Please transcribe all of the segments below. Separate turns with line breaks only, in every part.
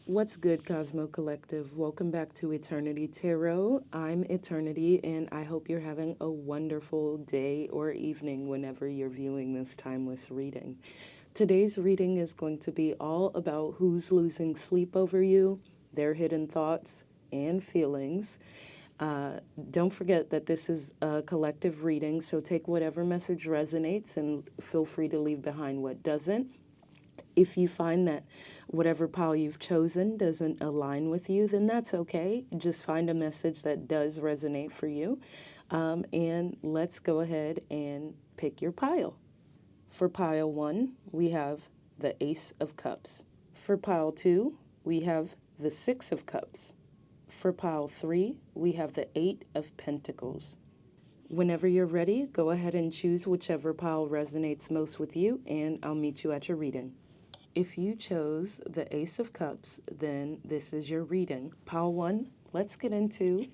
What's good, Cosmo Collective? Welcome back to Eternity Tarot. I'm Eternity, and I hope you're having a wonderful day or evening whenever you're viewing this timeless reading. Today's reading is going to be all about who's losing sleep over you, their hidden thoughts and feelings. Don't forget that this is a collective reading, so take whatever message resonates and feel free to leave behind what doesn't. If you find that whatever pile you've chosen doesn't align with you, then that's okay. Just find a message that does resonate for you. And let's go ahead and pick your pile. For pile 1, we have the Ace of Cups. For pile 2, we have the Six of Cups. For pile 3, we have the Eight of Pentacles. Whenever you're ready, go ahead and choose whichever pile resonates most with you, and I'll meet you at your reading. If you chose the Ace of Cups, then this is your reading. Pile 1, let's get into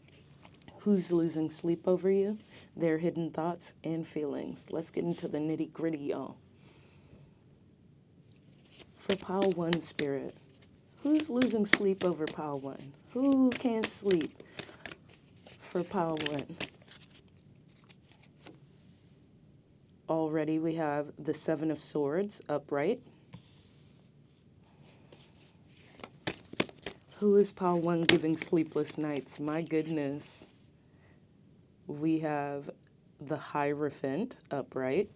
who's losing sleep over you, their hidden thoughts and feelings. Let's get into the nitty-gritty, y'all. For pile 1, Spirit, who's losing sleep over pile 1? Who can't sleep for pile 1? Already we have the Seven of Swords upright. Who is pile 1 giving sleepless nights? My goodness. We have the Hierophant upright.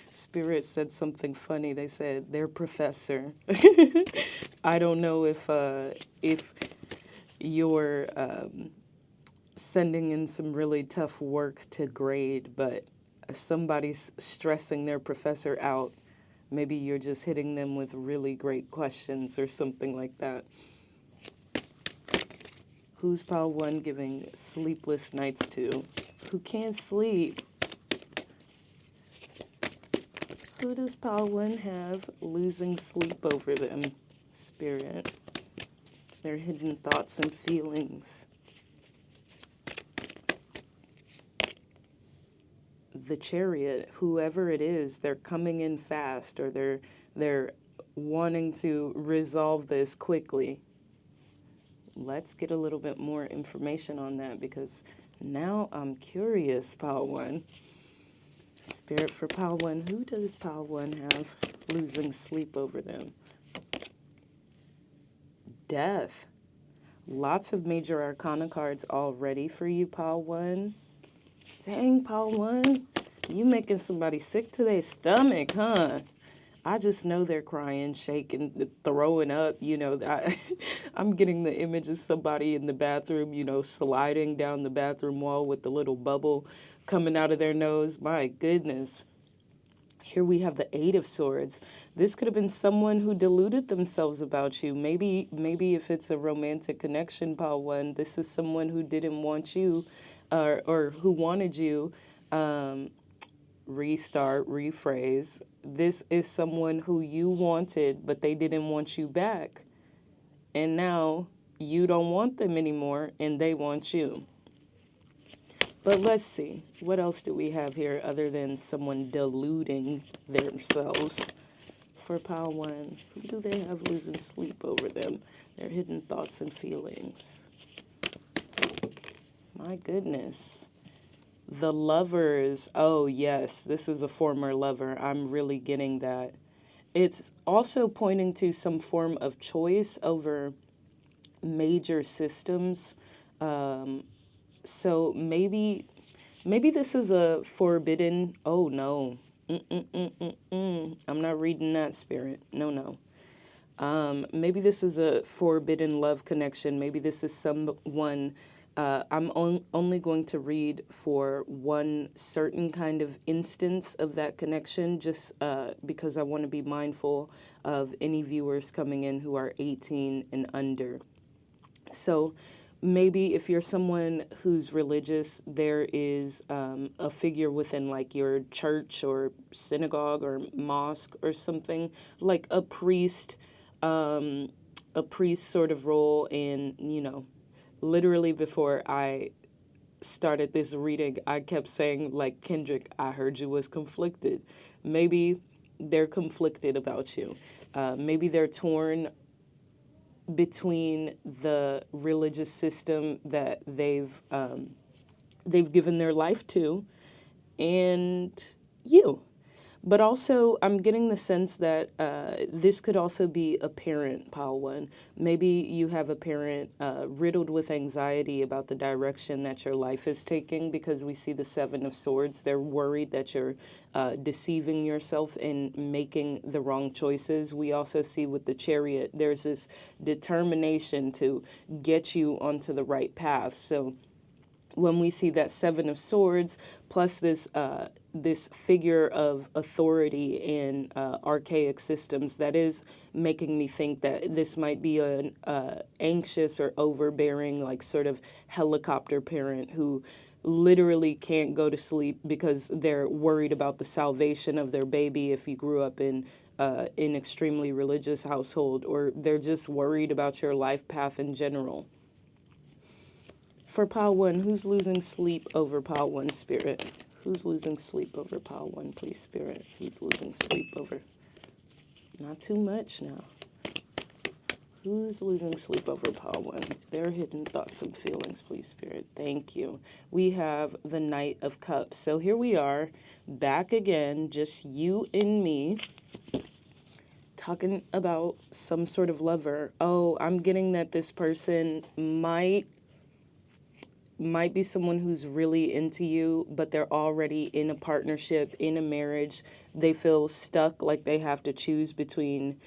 Spirit said something funny. They said, their professor. I don't know if you're sending in some really tough work to grade, but somebody's stressing their professor out. Maybe you're just hitting them with really great questions or something like that. Who's pile 1 giving sleepless nights to? Who can't sleep? Who does pile 1 have losing sleep over them? Spirit. Their hidden thoughts and feelings. The Chariot, whoever it is, they're coming in fast, or they're wanting to resolve this quickly. Let's get a little bit more information on that, because now I'm curious, pile 1. Spirit for pile 1, who does pile 1 have losing sleep over them? Death. Lots of major arcana cards already for you, pile 1. Dang, pile 1, you making somebody sick to their stomach, huh? I just know they're crying, shaking, throwing up. I'm getting the image of somebody in the bathroom, sliding down the bathroom wall with the little bubble coming out of their nose. My goodness. Here we have the Eight of Swords. This could have been someone who deluded themselves about you. Maybe if it's a romantic connection, pile 1, this is someone who didn't want you, or who wanted you. Restart, rephrase. This is someone who you wanted, but they didn't want you back. And now you don't want them anymore, and they want you. But let's see. What else do we have here other than someone deluding themselves? For pile 1, who do they have losing sleep over them? Their hidden thoughts and feelings. My goodness. The Lovers. Oh, yes. This is a former lover. I'm really getting that. It's also pointing to some form of choice over major systems. So maybe this is a forbidden. Oh no, I'm not reading that, Spirit. No. Maybe this is a forbidden love connection. Maybe this is someone. I'm only going to read for one certain kind of instance of that connection, just because I want to be mindful of any viewers coming in who are 18 and under. So maybe if you're someone who's religious, there is a figure within like your church or synagogue or mosque or something, like a priest sort of role. And, literally before I started this reading, I kept saying, like, Kendrick, I heard you was conflicted. Maybe they're conflicted about you. Maybe they're torn between the religious system that they've given their life to and you. But also, I'm getting the sense that this could also be a parent, Pile One. Maybe you have a parent riddled with anxiety about the direction that your life is taking, because we see the Seven of Swords. They're worried that you're deceiving yourself and making the wrong choices. We also see with the Chariot, there's this determination to get you onto the right path. So when we see that Seven of Swords plus this figure of authority in archaic systems, that is making me think that this might be an anxious or overbearing, like sort of helicopter parent who literally can't go to sleep because they're worried about the salvation of their baby if you grew up in an extremely religious household, or they're just worried about your life path in general. For Pile One, who's losing sleep over Pile One, Spirit? Who's losing sleep over Pile One, please, Spirit? Who's losing sleep over? Not too much now. Who's losing sleep over Pile One? Their hidden thoughts and feelings, please, Spirit. Thank you. We have the Knight of Cups. So here we are, back again, just you and me, talking about some sort of lover. Oh, I'm getting that this person might be someone who's really into you, but they're already in a partnership, in a marriage. They feel stuck, like they have to choose between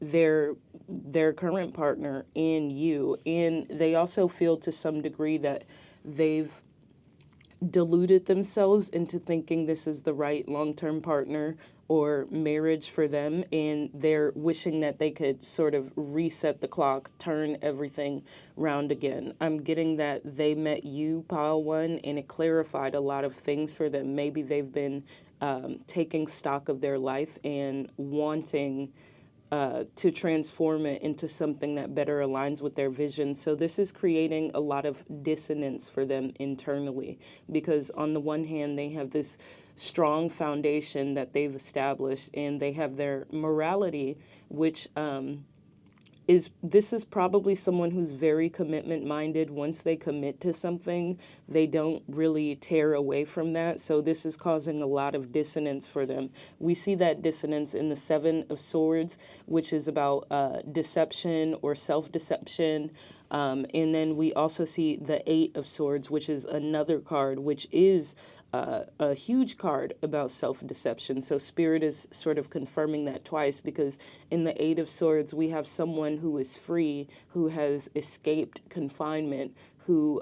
their current partner and you. And they also feel to some degree that they've deluded themselves into thinking this is the right long-term partner or marriage for them, and they're wishing that they could sort of reset the clock, turn everything round again. I'm getting that they met you, Pile One, and it clarified a lot of things for them. Maybe they've been taking stock of their life and wanting to transform it into something that better aligns with their vision. So this is creating a lot of dissonance for them internally, because on the one hand, they have this strong foundation that they've established, and they have their morality, which this is probably someone who's very commitment minded. Once they commit to something, they don't really tear away from that. So this is causing a lot of dissonance for them. We see that dissonance in the Seven of Swords, which is about deception or self-deception. And then we also see the Eight of Swords, which is another card, which is a huge card about self-deception. So Spirit is sort of confirming that twice, because in the Eight of Swords, we have someone who is free, who has escaped confinement, who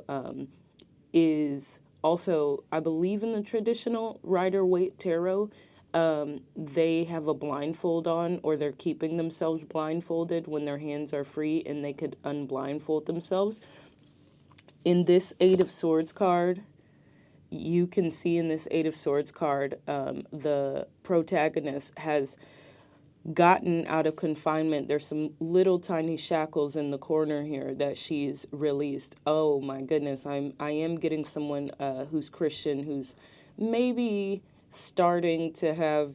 is also, I believe in the traditional Rider-Waite tarot, they have a blindfold on, or they're keeping themselves blindfolded when their hands are free, and they could unblindfold themselves. In this Eight of Swords card, you can see in this Eight of Swords card, the protagonist has gotten out of confinement. There's some little tiny shackles in the corner here that she's released. Oh my goodness, I am getting someone who's Christian, who's maybe starting to have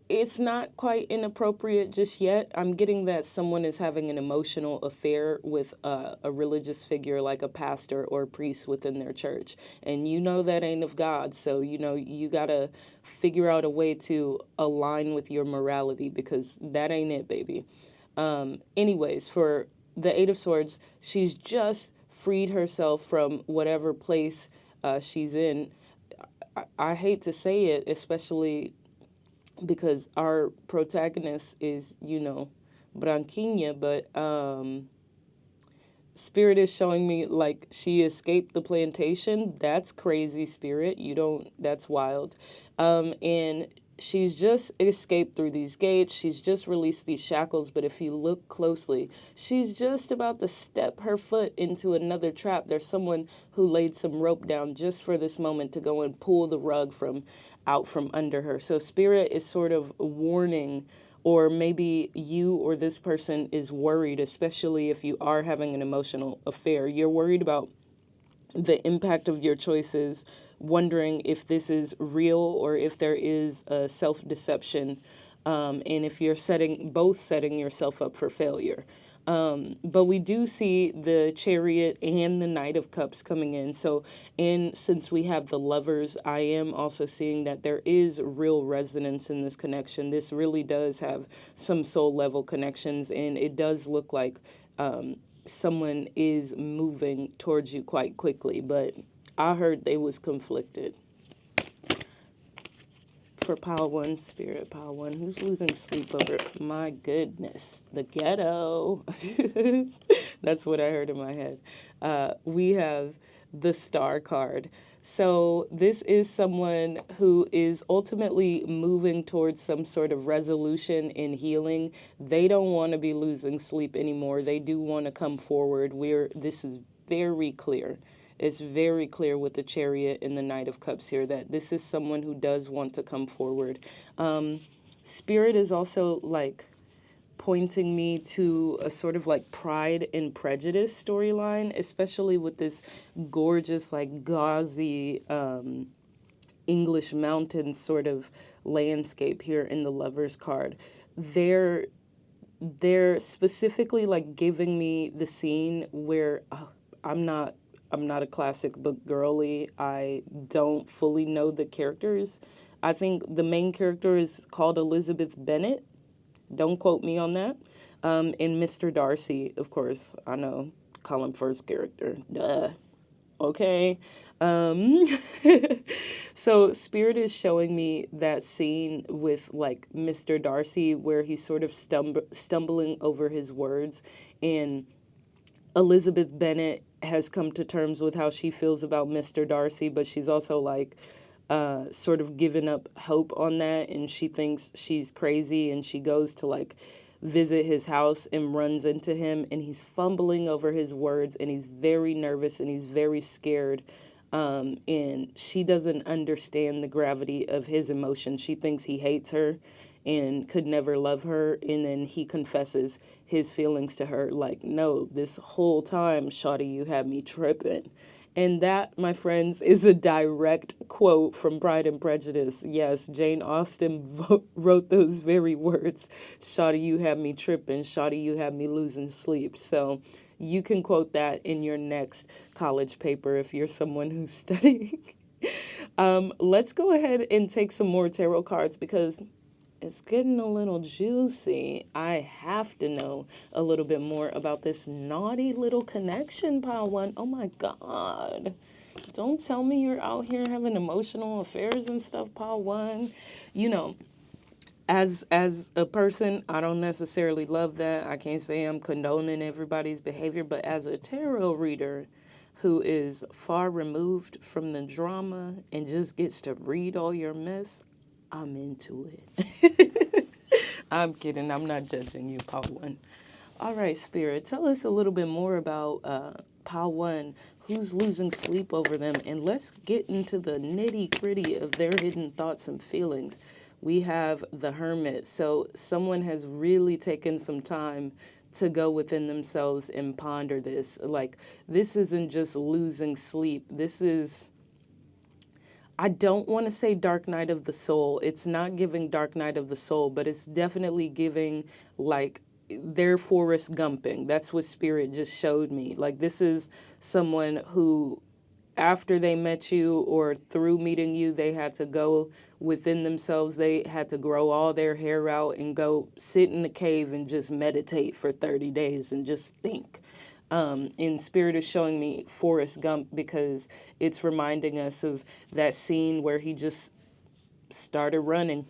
it's not quite inappropriate just yet. I'm getting that someone is having an emotional affair with a religious figure, like a pastor or a priest within their church. And you know that ain't of God. So, you got to figure out a way to align with your morality, because that ain't it, baby. Anyways, for the Eight of Swords, she's just freed herself from whatever place she's in. I hate to say it, especially because our protagonist is, Branquinha, but Spirit is showing me like she escaped the plantation. That's crazy, Spirit. That's wild. And she's just escaped through these gates. She's just released these shackles. But if you look closely, she's just about to step her foot into another trap. There's someone who laid some rope down just for this moment to go and pull the rug out from under her. So Spirit is sort of warning, or maybe you or this person is worried, especially if you are having an emotional affair. You're worried about the impact of your choices, wondering if this is real or if there is a self-deception, and if you're setting yourself up for failure. But we do see the Chariot and the Knight of Cups coming in. So, and since we have the Lovers, I am also seeing that there is real resonance in this connection. This really does have some soul level connections, and it does look like someone is moving towards you quite quickly. But I heard they was conflicted. For pile one, spirit pile one, who's losing sleep over it? My goodness, the ghetto. That's what I heard in my head. We have the Star card. So this is someone who is ultimately moving towards some sort of resolution and healing. They don't want to be losing sleep anymore. They do want to come forward. This is very clear. It's very clear with the Chariot and the Knight of Cups here that this is someone who does want to come forward. Spirit is also like pointing me to a sort of like Pride and Prejudice storyline, especially with this gorgeous, like gauzy English mountain sort of landscape here in the Lovers card. They're specifically like giving me the scene where I'm not a classic book girly. I don't fully know the characters. I think the main character is called Elizabeth Bennet. Don't quote me on that. And Mr. Darcy, of course, I know. Colin Firth's character. Duh. Okay. Um, so Spirit is showing me that scene with like Mr. Darcy where he's sort of stumbling over his words, and Elizabeth Bennet has come to terms with how she feels about Mr. Darcy, but she's also like sort of given up hope on that, and she thinks she's crazy, and she goes to like visit his house and runs into him, and he's fumbling over his words, and he's very nervous and he's very scared. And she doesn't understand the gravity of his emotion. She thinks he hates her and could never love her. And then he confesses his feelings to her like, no, this whole time, shawty, you had me tripping. And that, my friends, is a direct quote from Pride and Prejudice. Yes, Jane Austen wrote those very words. Shawty, you had me tripping. Shawty, you had me losing sleep. So you can quote that in your next college paper if you're someone who's studying. Let's go ahead and take some more tarot cards because it's getting a little juicy. I have to know a little bit more about this naughty little connection, pile one. Oh my God. Don't tell me you're out here having emotional affairs and stuff, pile one. You know, as a person, I don't necessarily love that. I can't say I'm condoning everybody's behavior, but as a tarot reader who is far removed from the drama and just gets to read all your mess, I'm into it. I'm kidding. I'm not judging you, Pile One. All right, Spirit, tell us a little bit more about Pile One. Who's losing sleep over them? And let's get into the nitty gritty of their hidden thoughts and feelings. We have the Hermit. So someone has really taken some time to go within themselves and ponder this. Like, this isn't just losing sleep. This is, I don't want to say Dark Night of the Soul. It's not giving Dark Night of the Soul, but it's definitely giving like their Forrest Gumping. That's what Spirit just showed me. Like, this is someone who, after they met you or through meeting you, they had to go within themselves. They had to grow all their hair out and go sit in the cave and just meditate for 30 days and just think. And Spirit is showing me Forrest Gump because it's reminding us of that scene where he just started running.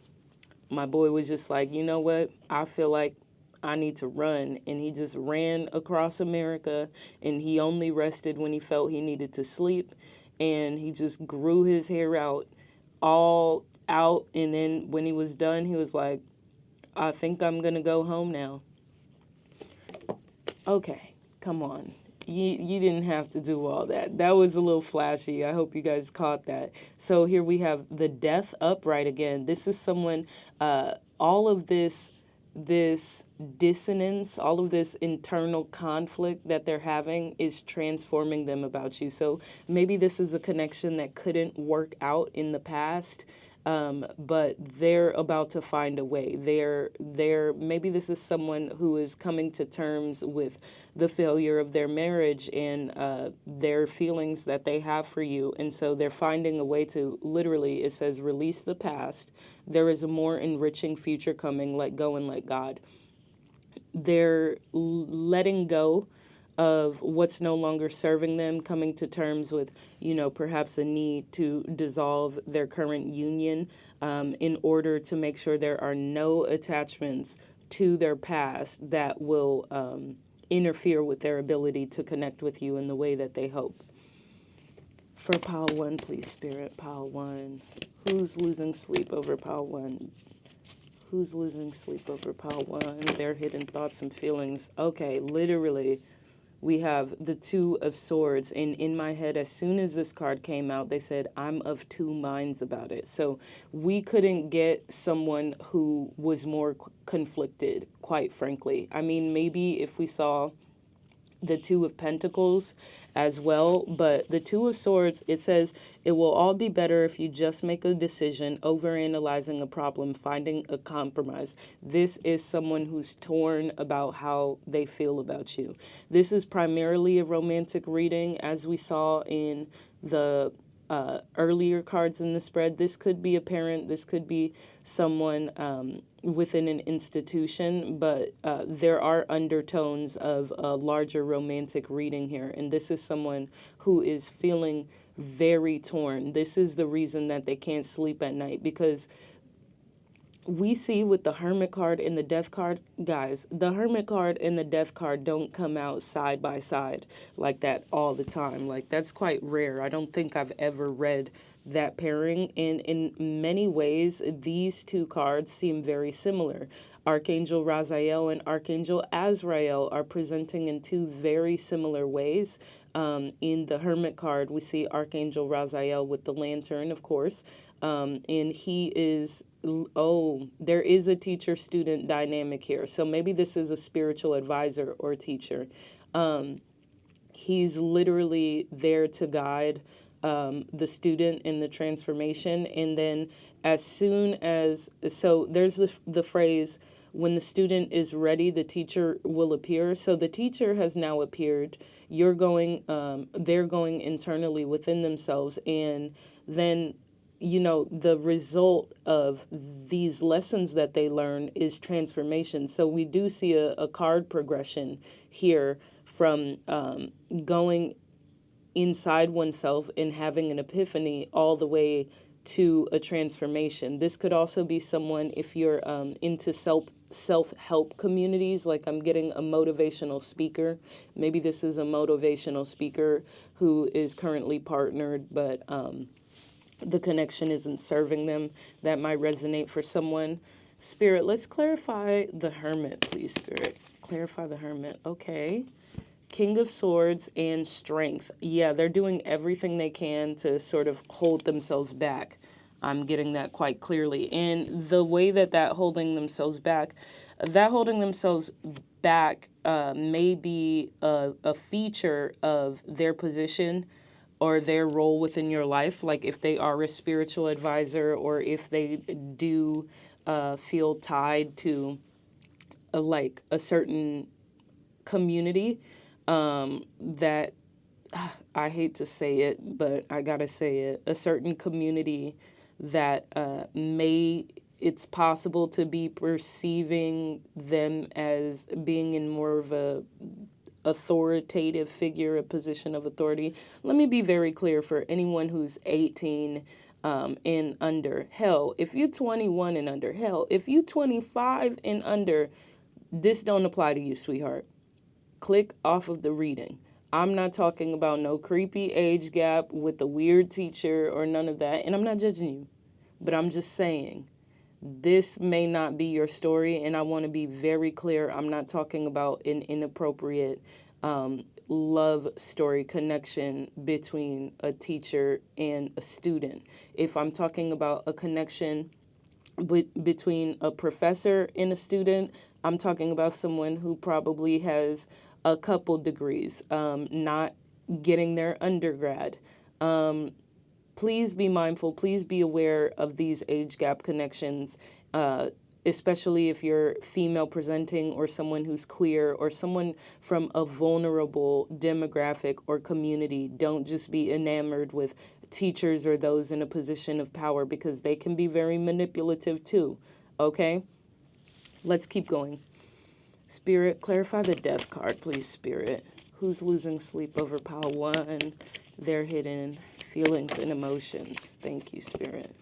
My boy was just like, you know what? I feel like I need to run. And he just ran across America, and he only rested when he felt he needed to sleep. And he just grew his hair out, all out. And then when he was done, he was like, I think I'm going to go home now. Okay, come on. You didn't have to do all that. That was a little flashy. I hope you guys caught that. So here we have the Death upright again. This is someone, all of this this dissonance, all of this internal conflict that they're having is transforming them about you. So maybe this is a connection that couldn't work out in the past, but they're about to find a way. Maybe this is someone who is coming to terms with the failure of their marriage and their feelings that they have for you. And so they're finding a way to, literally, it says, release the past. There is a more enriching future coming. Let go and let God. They're letting go of what's no longer serving them, coming to terms with, perhaps a need to dissolve their current union, in order to make sure there are no attachments to their past that will interfere with their ability to connect with you in the way that they hope. For pile 1, please, Spirit, pile 1. Who's losing sleep over pile 1? Who's losing sleep over pile 1? Their hidden thoughts and feelings. Okay, literally, we have the Two of Swords. And in my head, as soon as this card came out, they said, I'm of two minds about it. So we couldn't get someone who was more conflicted, quite frankly. I mean, maybe if we saw the Two of Pentacles as well, but the Two of Swords, it says it will all be better if you just make a decision, overanalyzing a problem, finding a compromise. This is someone who's torn about how they feel about you. This is primarily a romantic reading, as we saw in the earlier cards in the spread. This could be a parent, this could be someone within an institution, but there are undertones of a larger romantic reading here. And this is someone who is feeling very torn. This is the reason that they can't sleep at night, because we see with the Hermit card and the Death card, guys, the Hermit card and the Death card don't come out side by side like that all the time. Like, that's quite rare. I don't think I've ever read that pairing. And in many ways, these two cards seem very similar. Archangel Raziel and Archangel Azrael are presenting in two very similar ways. In the Hermit card, we see Archangel Raziel with the lantern, of course, and he is, there is a teacher-student dynamic here. So maybe this is a spiritual advisor or teacher. He's literally there to guide the student in the transformation. And then as soon as, so there's the phrase, when the student is ready, the teacher will appear. So the teacher has now appeared. They're going internally within themselves. And then, the result of these lessons that they learn is transformation. So we do see a card progression here from going inside oneself and having an epiphany all the way to a transformation. This could also be someone, if you're into self-help communities, like I'm getting a motivational speaker. Maybe this is a motivational speaker who is currently partnered, but the connection isn't serving them. That might resonate for someone. Spirit, let's clarify the Hermit, please, Spirit. Clarify the Hermit. Okay. King of Swords and Strength. Yeah, they're doing everything they can to sort of hold themselves back. I'm getting that quite clearly. And the way that holding themselves back may be a feature of their position or their role within your life. Like if they are a spiritual advisor, or if they do feel tied to a certain community, that I hate to say it, but I gotta say it, a certain community that it's possible to be perceiving them as being in more of a authoritative figure, a position of authority. Let me be very clear for anyone who's 18 and under. Hell, if you're 21 and under, hell, if you're 25 and under, this don't apply to you, sweetheart. Click off of the reading. I'm not talking about no creepy age gap with a weird teacher or none of that. And I'm not judging you, but I'm just saying this may not be your story. And I want to be very clear. I'm not talking about an inappropriate love story connection between a teacher and a student. If I'm talking about a connection between a professor and a student. I'm talking about someone who probably has a couple degrees, not getting their undergrad. Please be mindful. Please be aware of these age gap connections, especially if you're female presenting or someone who's queer or someone from a vulnerable demographic or community. Don't just be enamored with teachers or those in a position of power, because they can be very manipulative too. Okay? Let's keep going. Spirit, clarify the death card, please, Spirit. Who's losing sleep over pile 1? Their hidden feelings and emotions. Thank you, Spirit.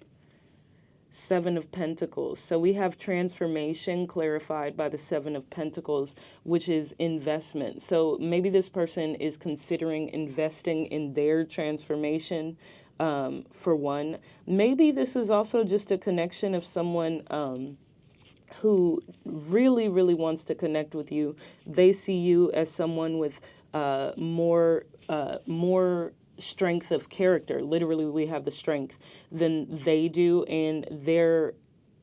7 of Pentacles. So we have transformation clarified by the 7 of Pentacles, which is investment. So maybe this person is considering investing in their transformation, for one. Maybe this is also just a connection of someone who really, really wants to connect with you. They see you as someone with more strength of character. Literally, we have the strength than they do, and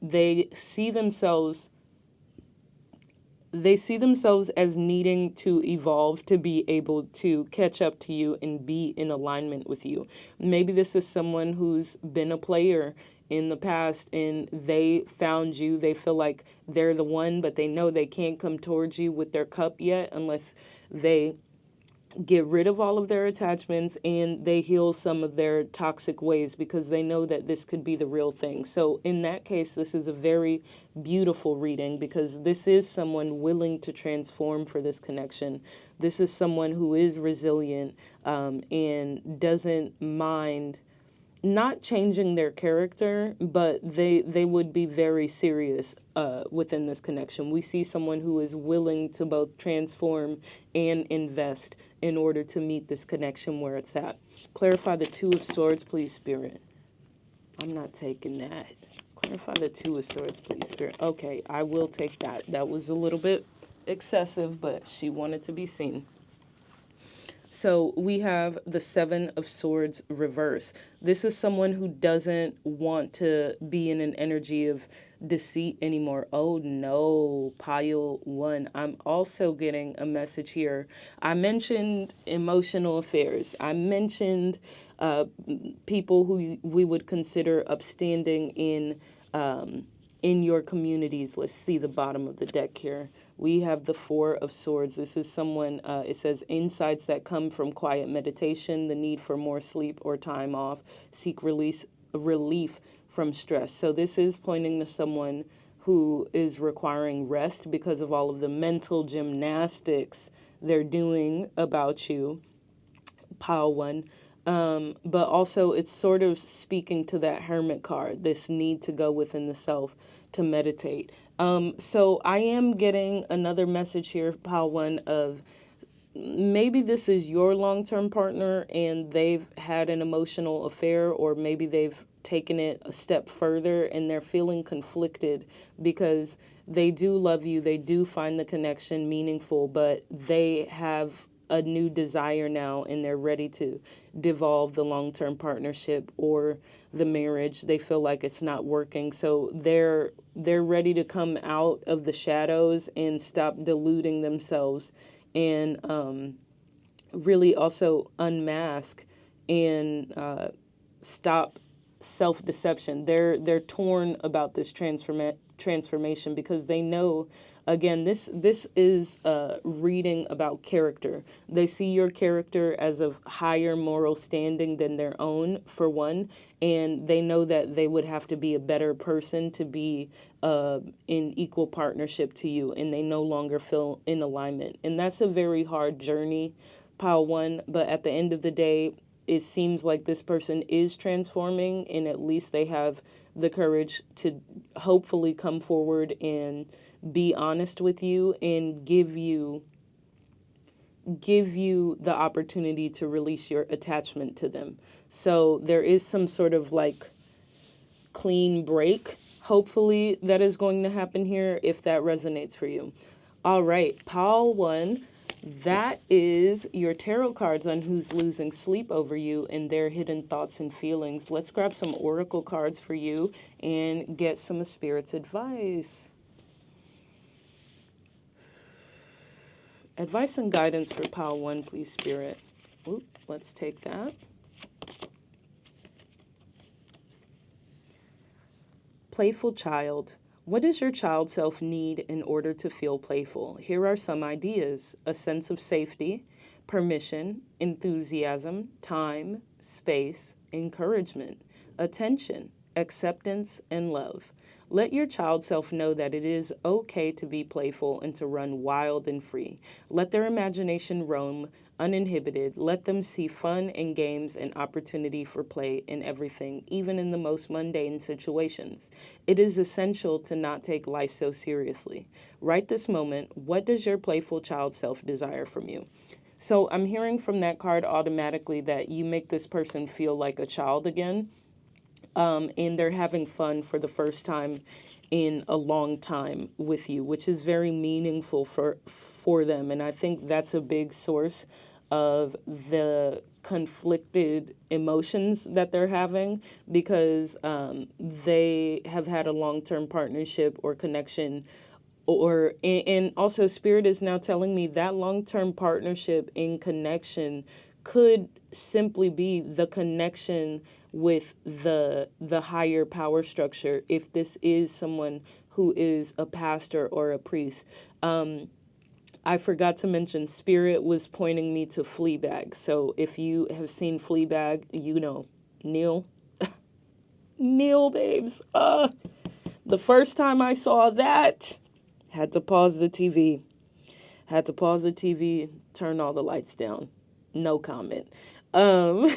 they see themselves as needing to evolve to be able to catch up to you and be in alignment with you. Maybe this is someone who's been a player in the past and they found you. They feel like they're the one, but they know they can't come towards you with their cup yet unless they get rid of all of their attachments and they heal some of their toxic ways, because they know that this could be the real thing. So in that case, this is a very beautiful reading, because this is someone willing to transform for this connection. This is someone who is resilient, and doesn't mind not changing their character, but they would be very serious within this connection. We see someone who is willing to both transform and invest in order to meet this connection where it's at. Clarify the 2 of Swords, please, Spirit. I'm not taking that. Clarify the 2 of Swords, please, Spirit. Okay, I will take that. That was a little bit excessive, but she wanted to be seen. So we have the 7 of Swords reverse. This is someone who doesn't want to be in an energy of deceit anymore. Oh no, pile 1. I'm also getting a message here. I mentioned emotional affairs. I mentioned people who we would consider upstanding in your communities. Let's see the bottom of the deck here. We have the 4 of Swords. This is someone, it says, insights that come from quiet meditation, the need for more sleep or time off, seek relief from stress. So this is pointing to someone who is requiring rest because of all of the mental gymnastics they're doing about you, pile 1. But also it's sort of speaking to that Hermit card, this need to go within the self to meditate. So I am getting another message here, pile 1, of maybe this is your long-term partner and they've had an emotional affair, or maybe they've taken it a step further and they're feeling conflicted because they do love you, they do find the connection meaningful, but they have a new desire now and they're ready to devolve the long-term partnership or the marriage. They feel like it's not working, so they're ready to come out of the shadows and stop deluding themselves, and really also unmask and stop self-deception. They're torn about this transformation because they know, again, this is reading about character. They see your character as of higher moral standing than their own, for one, and they know that they would have to be a better person to be in equal partnership to you, and they no longer feel in alignment. And that's a very hard journey, pile 1, but at the end of the day, it seems like this person is transforming, and at least they have the courage to hopefully come forward and be honest with you and give you the opportunity to release your attachment to them. So there is some sort of like clean break, hopefully, that is going to happen here, if that resonates for you. All right, pile 1. That is your tarot cards on who's losing sleep over you and their hidden thoughts and feelings. Let's grab some oracle cards for you and get some of Spirit's advice. Advice and guidance for pile 1, please, Spirit. Oop, let's take that. Playful child. What does your child self need in order to feel playful? Here are some ideas: a sense of safety, permission, enthusiasm, time, space, encouragement, attention, acceptance, and love. Let your child self know that it is okay to be playful and to run wild and free. Let their imagination roam uninhibited. Let them see fun and games and opportunity for play in everything, even in the most mundane situations. It is essential to not take life so seriously. Right this moment, what does your playful child self desire from you? So I'm hearing from that card automatically that you make this person feel like a child again. And they're having fun for the first time in a long time with you, which is very meaningful for them. And I think that's a big source of the conflicted emotions that they're having, because they have had a long-term partnership or connection, or and also Spirit is now telling me that long-term partnership in connection could simply be the connection with the higher power structure, if this is someone who is a pastor or a priest. I forgot to mention, Spirit was pointing me to Fleabag. So if you have seen Fleabag, you know Neil. Neil, babes. The first time I saw that, had to pause the TV. Had to pause the TV, turn all the lights down. No comment. Um,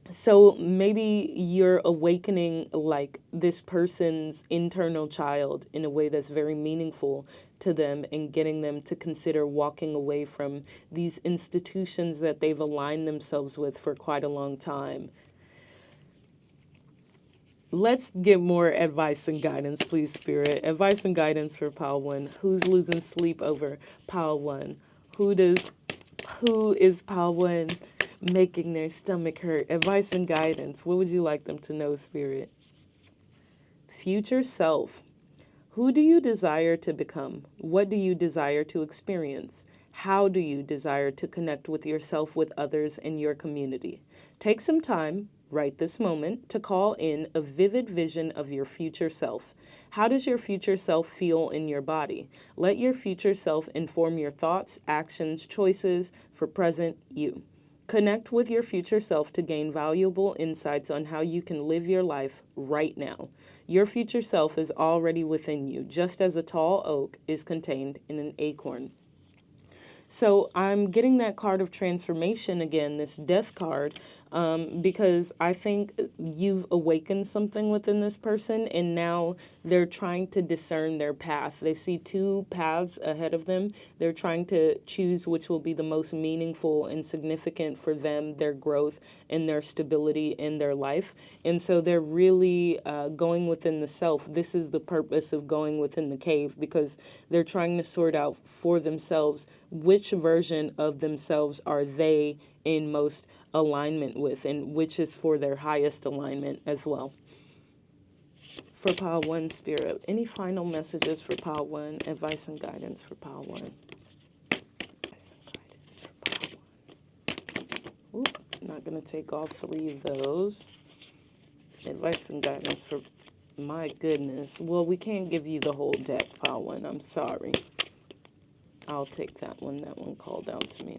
so maybe you're awakening like this person's internal child in a way that's very meaningful to them, and getting them to consider walking away from these institutions that they've aligned themselves with for quite a long time. Let's get more advice and guidance, please, Spirit. Advice and guidance for pile 1. Who's losing sleep over pile 1? Who is pile 1 making their stomach hurt? Advice and guidance. What would you like them to know, Spirit? Future self. Who do you desire to become? What do you desire to experience? How do you desire to connect with yourself, with others, in your community? Take some time, right this moment, to call in a vivid vision of your future self. How does your future self feel in your body? Let your future self inform your thoughts, actions, choices for present you. Connect with your future self to gain valuable insights on how you can live your life right now. Your future self is already within you, just as a tall oak is contained in an acorn. So I'm getting that card of transformation again, this death card, because I think you've awakened something within this person, and now they're trying to discern their path. They see 2 paths ahead of them. They're trying to choose which will be the most meaningful and significant for them, their growth and their stability in their life. And so they're really going within the self. This is the purpose of going within the cave, because they're trying to sort out for themselves which version of themselves are they in most alignment with, and which is for their highest alignment as well. For pile 1, Spirit, any final messages for pile 1? Advice and guidance for pile 1. Advice and guidance for pile 1. Oop, not going to take all 3 of those. Advice and guidance for, my goodness. Well, we can't give you the whole deck, pile 1. I'm sorry. I'll take that one. That one called out to me.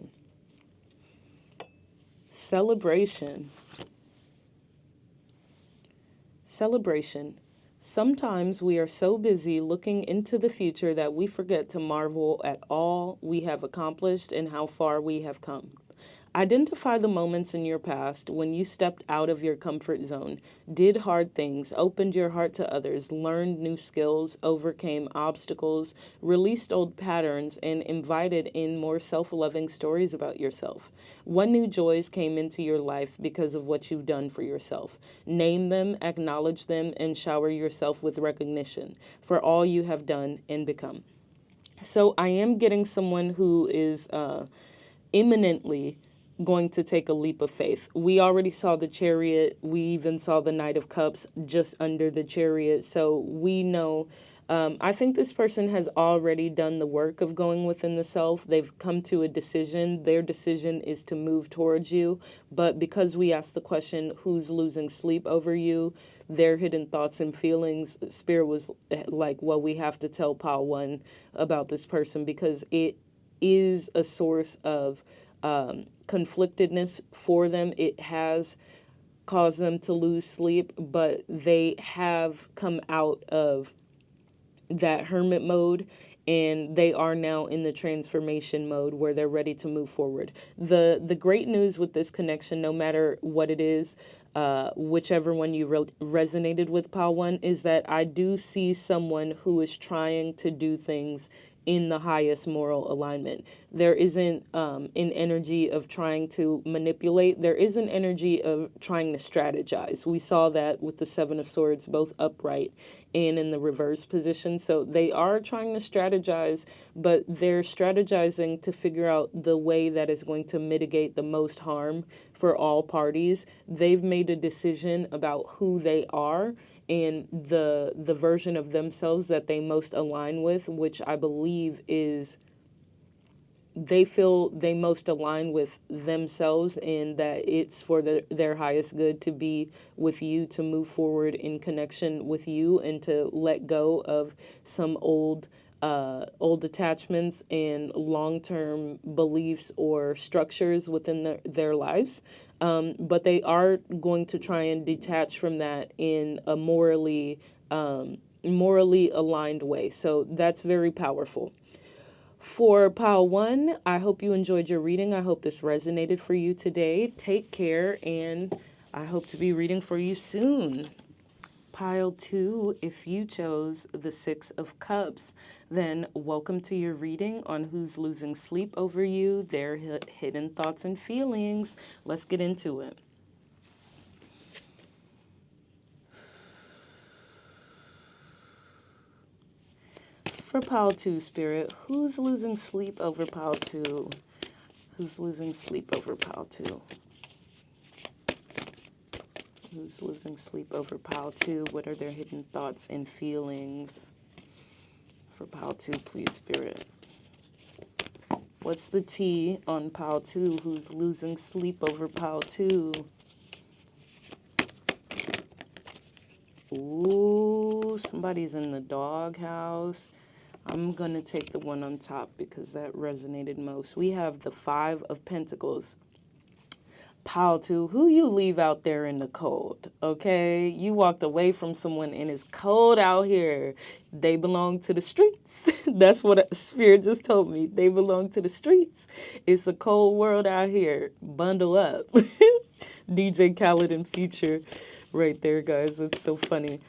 Celebration. Celebration. Sometimes we are so busy looking into the future that we forget to marvel at all we have accomplished and how far we have come. Identify the moments in your past when you stepped out of your comfort zone, did hard things, opened your heart to others, learned new skills, overcame obstacles, released old patterns, and invited in more self-loving stories about yourself. What new joys came into your life because of what you've done for yourself? Name them, acknowledge them, and shower yourself with recognition for all you have done and become. So I am getting someone who is imminently going to take a leap of faith. We already saw the Chariot. We even saw the Knight of Cups just under the Chariot. So we know. I think this person has already done the work of going within the self. They've come to a decision. Their decision is to move towards you. But because we asked the question, who's losing sleep over you, their hidden thoughts and feelings, Spirit was like, well, we have to tell Pile One about this person because it is a source of conflictedness for them. It has caused them to lose sleep, but they have come out of that hermit mode and they are now in the transformation mode where they're ready to move forward. The great news with this connection, no matter what it is, whichever one you resonated with, Pal One, is that I do see someone who is trying to do things in the highest moral alignment. There isn't an energy of trying to manipulate. There is an energy of trying to strategize. We saw that with the Seven of Swords, both upright and in the reverse position. So they are trying to strategize, but they're strategizing to figure out the way that is going to mitigate the most harm for all parties. They've made a decision about who they are and the version of themselves that they most align with, which I believe is they feel they most align with themselves and that it's for their highest good to be with you, to move forward in connection with you and to let go of some old attachments and long-term beliefs or structures within their lives. But they are going to try and detach from that in a morally aligned way. So that's very powerful. For Pile One, I hope you enjoyed your reading. I hope this resonated for you today. Take care, and I hope to be reading for you soon. Pile Two, if you chose the Six of Cups, then welcome to your reading on who's losing sleep over you, their hidden thoughts and feelings. Let's get into it. For Pile Two, Spirit, who's losing sleep over Pile Two? Who's losing sleep over Pile Two? Who's losing sleep over Pile 2? What are their hidden thoughts and feelings? For Pile 2, please, Spirit. What's the tea on Pile 2? Who's losing sleep over Pile 2? Ooh, somebody's in the doghouse. I'm going to take the one on top because that resonated most. We have the Five of Pentacles. Pile 2, who you leave out there in the cold, okay? You walked away from someone and it's cold out here. They belong to the streets. That's what a spirit just told me. They belong to the streets. It's a cold world out here. Bundle up. DJ Khaled and Future right there, guys. It's so funny.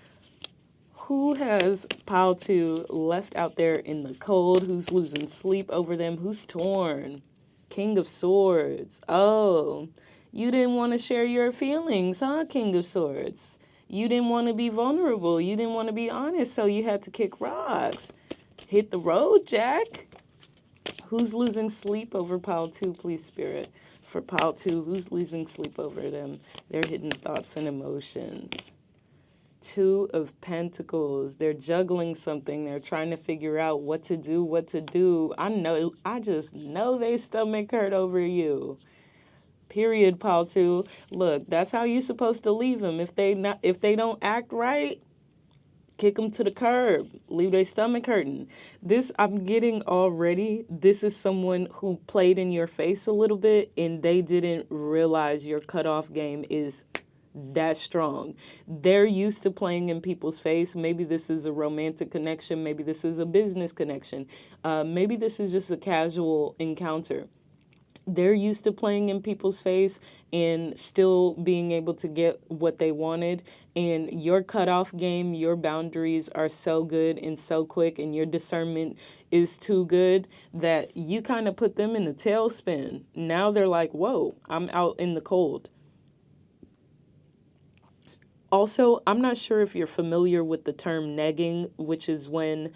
Who has Pile 2 left out there in the cold? Who's losing sleep over them? Who's torn? King of Swords. Oh, you didn't want to share your feelings, huh, King of Swords? You didn't want to be vulnerable. You didn't want to be honest, so you had to kick rocks. Hit the road, Jack. Who's losing sleep over Pile 2, please, Spirit? For Pile 2, who's losing sleep over them? Their hidden thoughts and emotions. Two of Pentacles. They're juggling something. They're trying to figure out what to do. I just know they stomach hurt over you. Period, Paul 2. Look, that's how you're supposed to leave them. If they don't act right, kick them to the curb. Leave their stomach hurting. This, I'm getting already, this is someone who played in your face a little bit and they didn't realize your cutoff game is that strong. They're used to playing in people's face. Maybe this is a romantic connection. Maybe this is a business connection. Maybe this is just a casual encounter. They're used to playing in people's face and still being able to get what they wanted. And your cutoff game, your boundaries are so good and so quick, and your discernment is too good that you kind of put them in a tailspin. Now they're like, whoa, I'm out in the cold. Also, I'm not sure if you're familiar with the term negging, which is when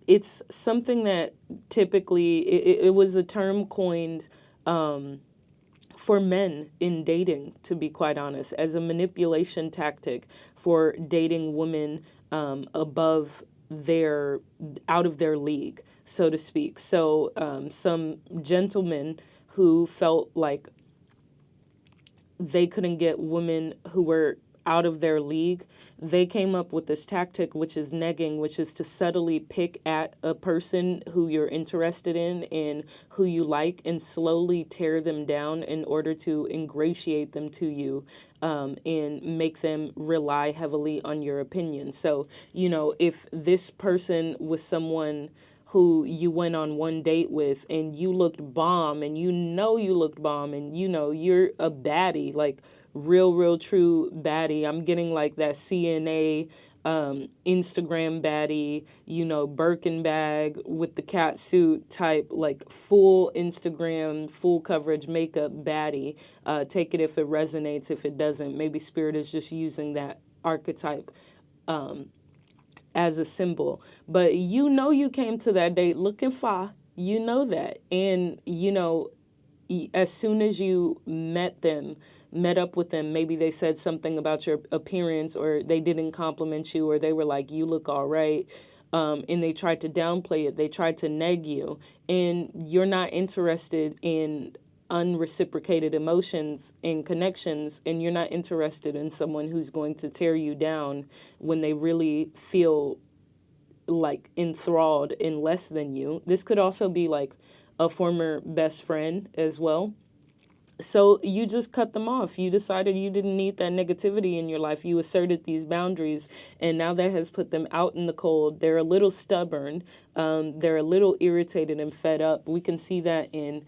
it's something that typically, it was a term coined for men in dating, to be quite honest, as a manipulation tactic for dating women above their, out of their league, so to speak. So some gentlemen who felt like they couldn't get women who were out of their league, they came up with this tactic, which is negging, which is to subtly pick at a person who you're interested in and who you like and slowly tear them down in order to ingratiate them to you, and make them rely heavily on your opinion. So, you know, if this person was someone who you went on one date with and you looked bomb and you looked bomb and you're a baddie, like real true baddie. I'm getting like that CNA Instagram baddie, Birkin bag with the cat suit type, like full Instagram, full coverage makeup baddie. Take it if it resonates. If it doesn't, maybe spirit is just using that archetype as a symbol. But you came to that date looking fine. You know that. And, as soon as you met up with them, maybe they said something about your appearance, or they didn't compliment you, or they were like, you look all right. And they tried to downplay it. They tried to neg you. And you're not interested in unreciprocated emotions and connections, and you're not interested in someone who's going to tear you down when they really feel like enthralled in less than you. This could also be like a former best friend as well. So you just cut them off. You decided you didn't need that negativity in your life. You asserted these boundaries, and now that has put them out in the cold. They're a little stubborn. They're a little irritated and fed up. We can see that in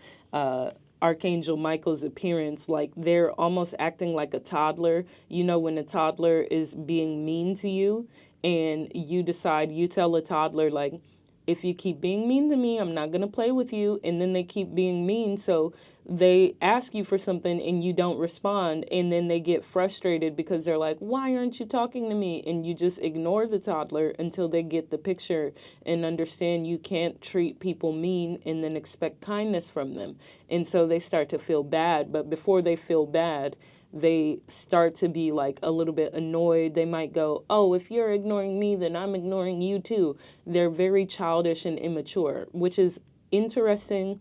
Archangel Michael's appearance. Like, they're almost acting like a toddler. When a toddler is being mean to you, and you tell a toddler, like, if you keep being mean to me, I'm not going to play with you. And then they keep being mean. So they ask you for something and you don't respond. And then they get frustrated because they're like, why aren't you talking to me? And you just ignore the toddler until they get the picture and understand you can't treat people mean and then expect kindness from them. And so they start to feel bad. But before they feel bad, they start to be like a little bit annoyed. They might go, oh, if you're ignoring me, then I'm ignoring you too. They're very childish and immature, which is interesting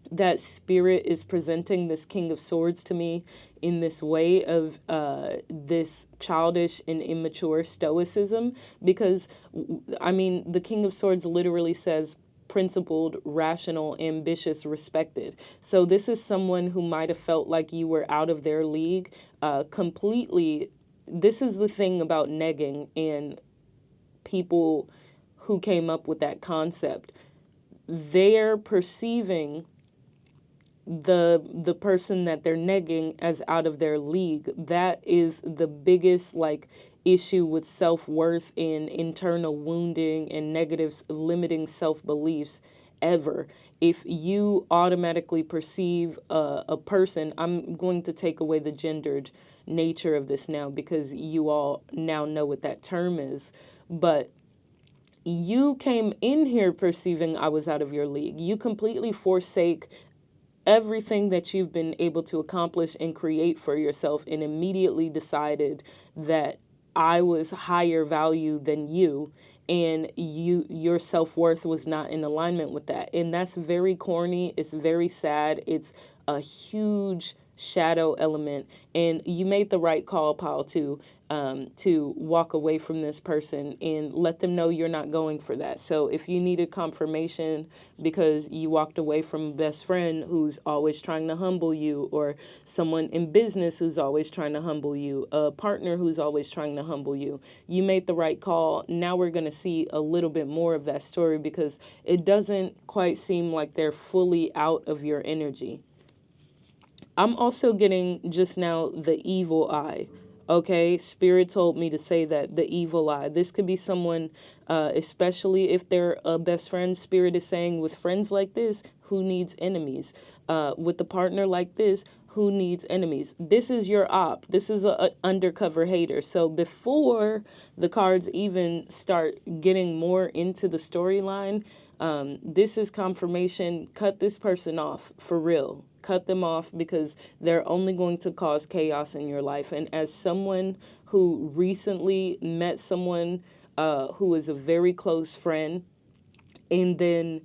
that spirit is presenting this King of Swords to me in this way of this childish and immature stoicism, because the King of Swords literally says principled, rational, ambitious, respected. So this is someone who might have felt like you were out of their league completely. This is the thing about negging and people who came up with that concept. They're perceiving the person that they're negging as out of their league. That is the biggest issue with self-worth and internal wounding and negative limiting self-beliefs ever. If you automatically perceive a person, I'm going to take away the gendered nature of this now because you all now know what that term is, but you came in here perceiving I was out of your league. You completely forsake everything that you've been able to accomplish and create for yourself and immediately decided that I was higher value than you, and your self-worth was not in alignment with that. And that's very corny. It's very sad. It's a huge shadow element, and you made the right call, Paul, to walk away from this person and let them know you're not going for that. So if you needed confirmation because you walked away from a best friend who's always trying to humble you, or someone in business who's always trying to humble you, a partner who's always trying to humble you, you made the right call. Now we're going to see a little bit more of that story because it doesn't quite seem like they're fully out of your energy. I'm also getting just now the evil eye. Okay, Spirit told me to say that, the evil eye. This could be someone, especially if they're a best friend. Spirit is saying, with friends like this, who needs enemies? With a partner like this, who needs enemies? This is your op. This is a undercover hater. So before the cards even start getting more into the storyline, this is confirmation. Cut this person off for real. Cut them off, because they're only going to cause chaos in your life. And as someone who recently met someone who is a very close friend, and then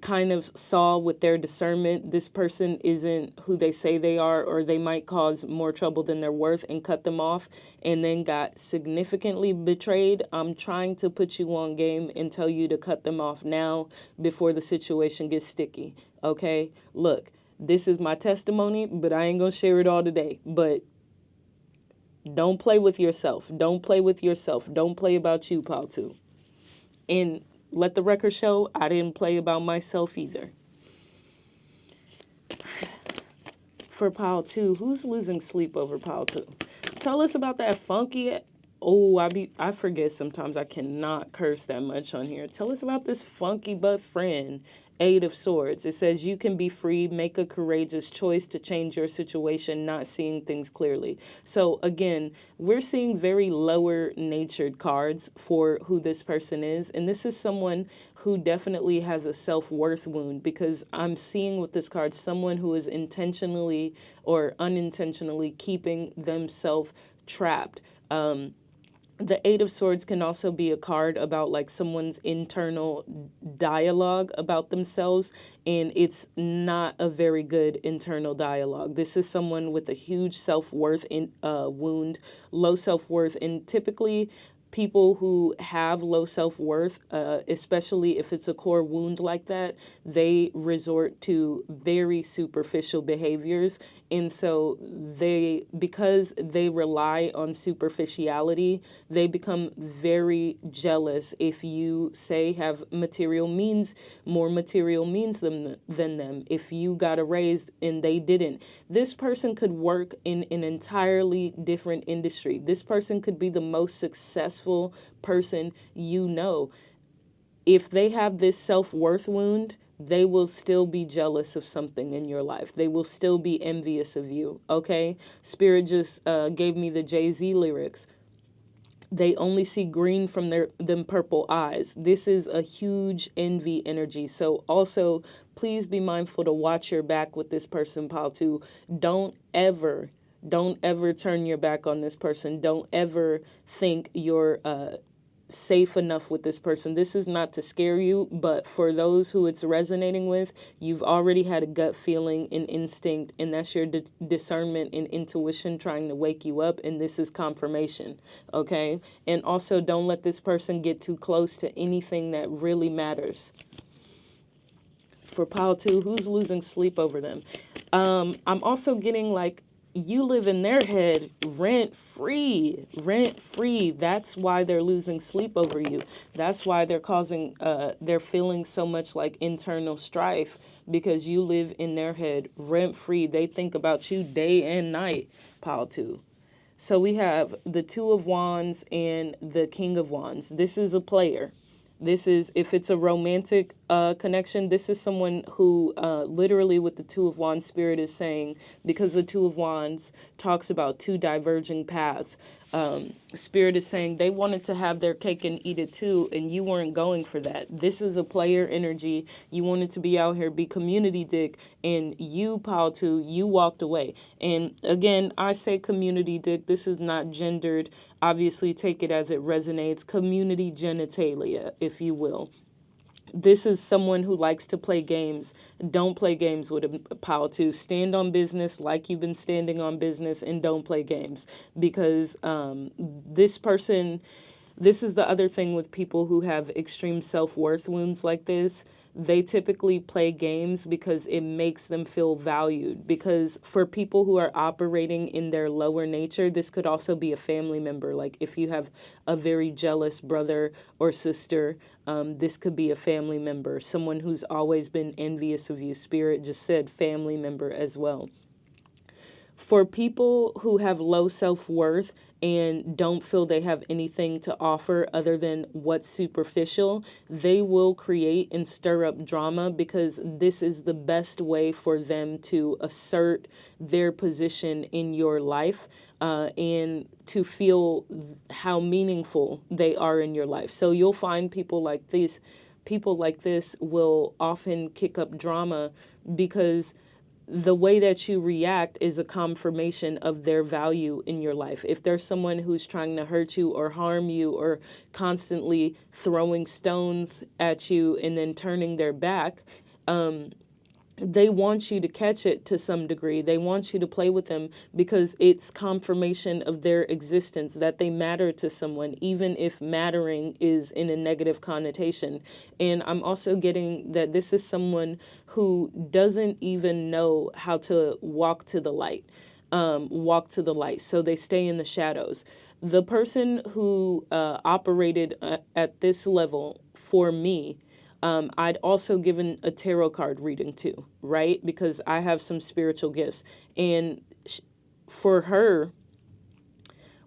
kind of saw with their discernment, this person isn't who they say they are, or they might cause more trouble than they're worth, and cut them off, and then got significantly betrayed. I'm trying to put you on game and tell you to cut them off now before the situation gets sticky. Okay? Look, this is my testimony, but I ain't gonna share it all today. But don't play with yourself. Don't play with yourself. Don't play about you, pal, too. And let the record show, I didn't play about myself either. For pile 2, who's losing sleep over pile 2? Tell us about that funky... Oh, I forget sometimes I cannot curse that much on here. Tell us about this funky butt friend, 8 of Swords. It says you can be free, make a courageous choice to change your situation, not seeing things clearly. So again, we're seeing very lower natured cards for who this person is. And this is someone who definitely has a self-worth wound, because I'm seeing with this card someone who is intentionally or unintentionally keeping themselves trapped. The 8 of Swords can also be a card about like someone's internal dialogue about themselves, and it's not a very good internal dialogue. This is someone with a huge self-worth wound, low self-worth, and typically people who have low self-worth, especially if it's a core wound like that, they resort to very superficial behaviors. And so because they rely on superficiality, they become very jealous if you, say, have more material means than them. If you got a raise and they didn't, this person could work in an entirely different industry. This person could be the most successful person you know. If they have this self-worth wound, they will still be jealous of something in your life. They will still be envious of you, okay? Spirit just gave me the Jay-Z lyrics. They only see green from them purple eyes. This is a huge envy energy. So also, please be mindful to watch your back with this person, pile 2. Don't ever turn your back on this person. Don't ever think you're safe enough with this person. This is not to scare you, but for those who it's resonating with, you've already had a gut feeling, an instinct, and that's your discernment and intuition trying to wake you up, and this is confirmation, okay? And also, don't let this person get too close to anything that really matters. For pile 2, who's losing sleep over them? I'm also getting like, you live in their head rent free. That's why they're losing sleep over you. That's why they're feeling so much like internal strife, because you live in their head rent free. They think about you day and night, pile 2. So we have the 2 of Wands and the King of Wands. This is a player. This is, if it's a romantic connection, this is someone who literally with the 2 of Wands, Spirit is saying, because the 2 of Wands talks about 2 diverging paths, Spirit is saying they wanted to have their cake and eat it too, and you weren't going for that. This is a player energy. You wanted to be out here, be community dick, and you, pile 2, you walked away. And again, I say community dick. This is not gendered. Obviously, take it as it resonates. Community genitalia, if you will. This is someone who likes to play games. Don't play games with a pile 2. Stand on business like you've been standing on business, and don't play games, because this person, this is the other thing with people who have extreme self-worth wounds like this. They typically play games because it makes them feel valued. Because for people who are operating in their lower nature, this could also be a family member. Like if you have a very jealous brother or sister, this could be a family member, someone who's always been envious of you. Spirit just said family member as well. For people who have low self-worth and don't feel they have anything to offer other than what's superficial, they will create and stir up drama because this is the best way for them to assert their position in your life, and to feel how meaningful they are in your life. So you'll find people like this will often kick up drama because the way that you react is a confirmation of their value in your life. If there's someone who's trying to hurt you or harm you or constantly throwing stones at you and then turning their back, they want you to catch it to some degree. They want you to play with them because it's confirmation of their existence, that they matter to someone, even if mattering is in a negative connotation. And I'm also getting that this is someone who doesn't even know how to walk to the light. So they stay in the shadows. The person who operated at this level for me, I'd also given a tarot card reading too, right? Because I have some spiritual gifts. And for her,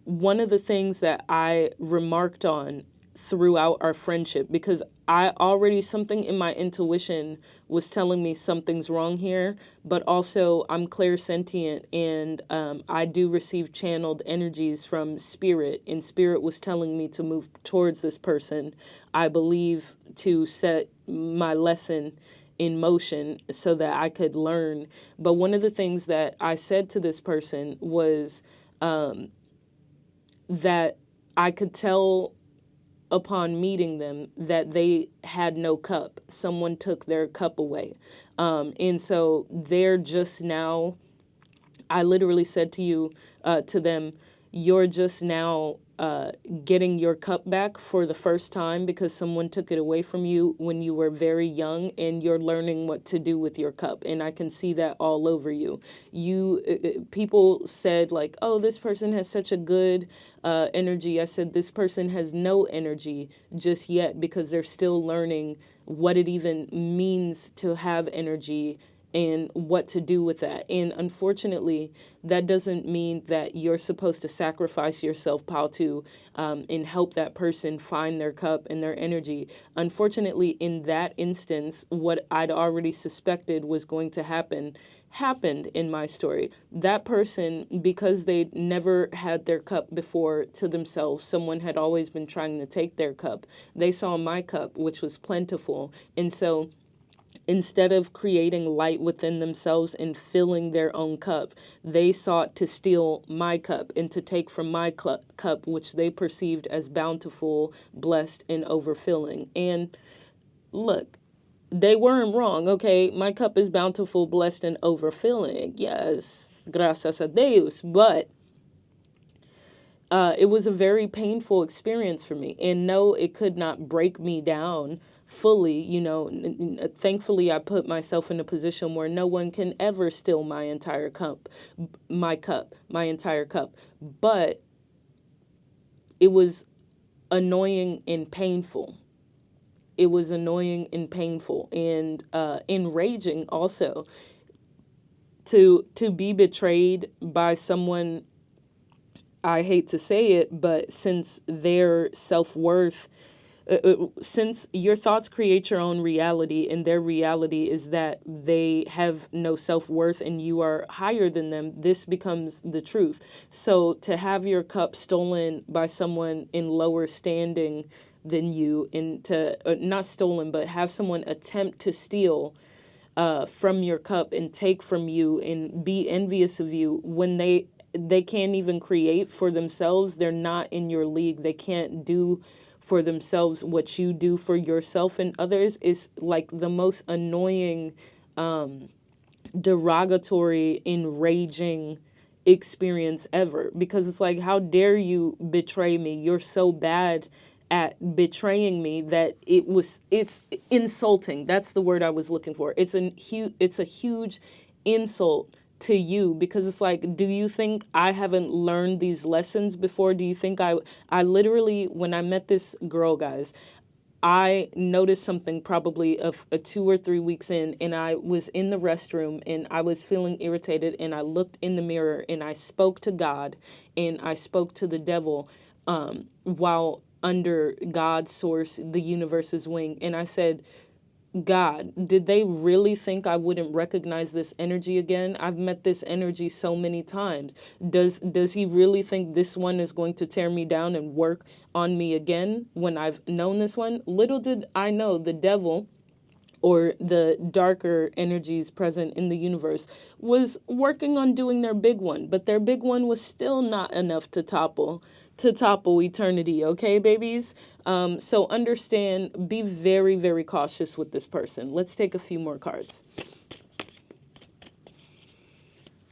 one of the things that I remarked on throughout our friendship, because something in my intuition was telling me something's wrong here, but also I'm clairsentient and I do receive channeled energies from spirit, and spirit was telling me to move towards this person, I believe, to set my lesson in motion so that I could learn. But one of the things that I said to this person was that I could tell upon meeting them that they had no cup. Someone took their cup away. And so they're just now, I literally said to them, you're just now getting your cup back for the first time because someone took it away from you when you were very young, and you're learning what to do with your cup. And I can see that all over you. People said like, oh, this person has such a good energy. I said, this person has no energy just yet because they're still learning what it even means to have energy and what to do with that. And unfortunately, that doesn't mean that you're supposed to sacrifice yourself, pal, to and help that person find their cup and their energy. Unfortunately, in that instance, what I'd already suspected was going to happen happened in my story. That person, because they never had their cup before to themselves, someone had always been trying to take their cup. They saw my cup, which was plentiful. And so instead of creating light within themselves and filling their own cup, they sought to steal my cup and to take from my cup, which they perceived as bountiful, blessed, and overfilling. And look, they weren't wrong, okay? My cup is bountiful, blessed, and overfilling. Yes, gracias a Deus. But it was a very painful experience for me. And no, it could not break me down fully. Thankfully, I put myself in a position where no one can ever steal my entire cup, my entire cup. But it was annoying and painful. It was annoying and painful and enraging also to be betrayed by someone. I hate to say it, but since their self-worth, since your thoughts create your own reality, and their reality is that they have no self-worth and you are higher than them, this becomes the truth. So to have your cup stolen by someone in lower standing than you, and to not stolen, but have someone attempt to steal from your cup and take from you and be envious of you when they can't even create for themselves. They're not in your league. They can't do for themselves what you do for yourself and others, is like the most annoying, derogatory, enraging experience ever. Because it's like, how dare you betray me? You're so bad at betraying me that it's insulting. That's the word I was looking for. It's a huge insult to you, because it's like, do you think I haven't learned these lessons before? Do you think I literally, when I met this girl, guys, I noticed something probably a 2 or 3 weeks in, and I was in the restroom and I was feeling irritated, and I looked in the mirror and I spoke to God and I spoke to the devil while under God's source, the universe's wing. And I said, God, did they really think I wouldn't recognize this energy again? I've met this energy so many times. Does he really think this one is going to tear me down and work on me again when I've known this one? Little did I know the devil, or the darker energies present in the universe, was working on doing their big one, but their big one was still not enough to topple eternity. Okay, babies. So understand, be very, very cautious with this person. Let's take a few more cards.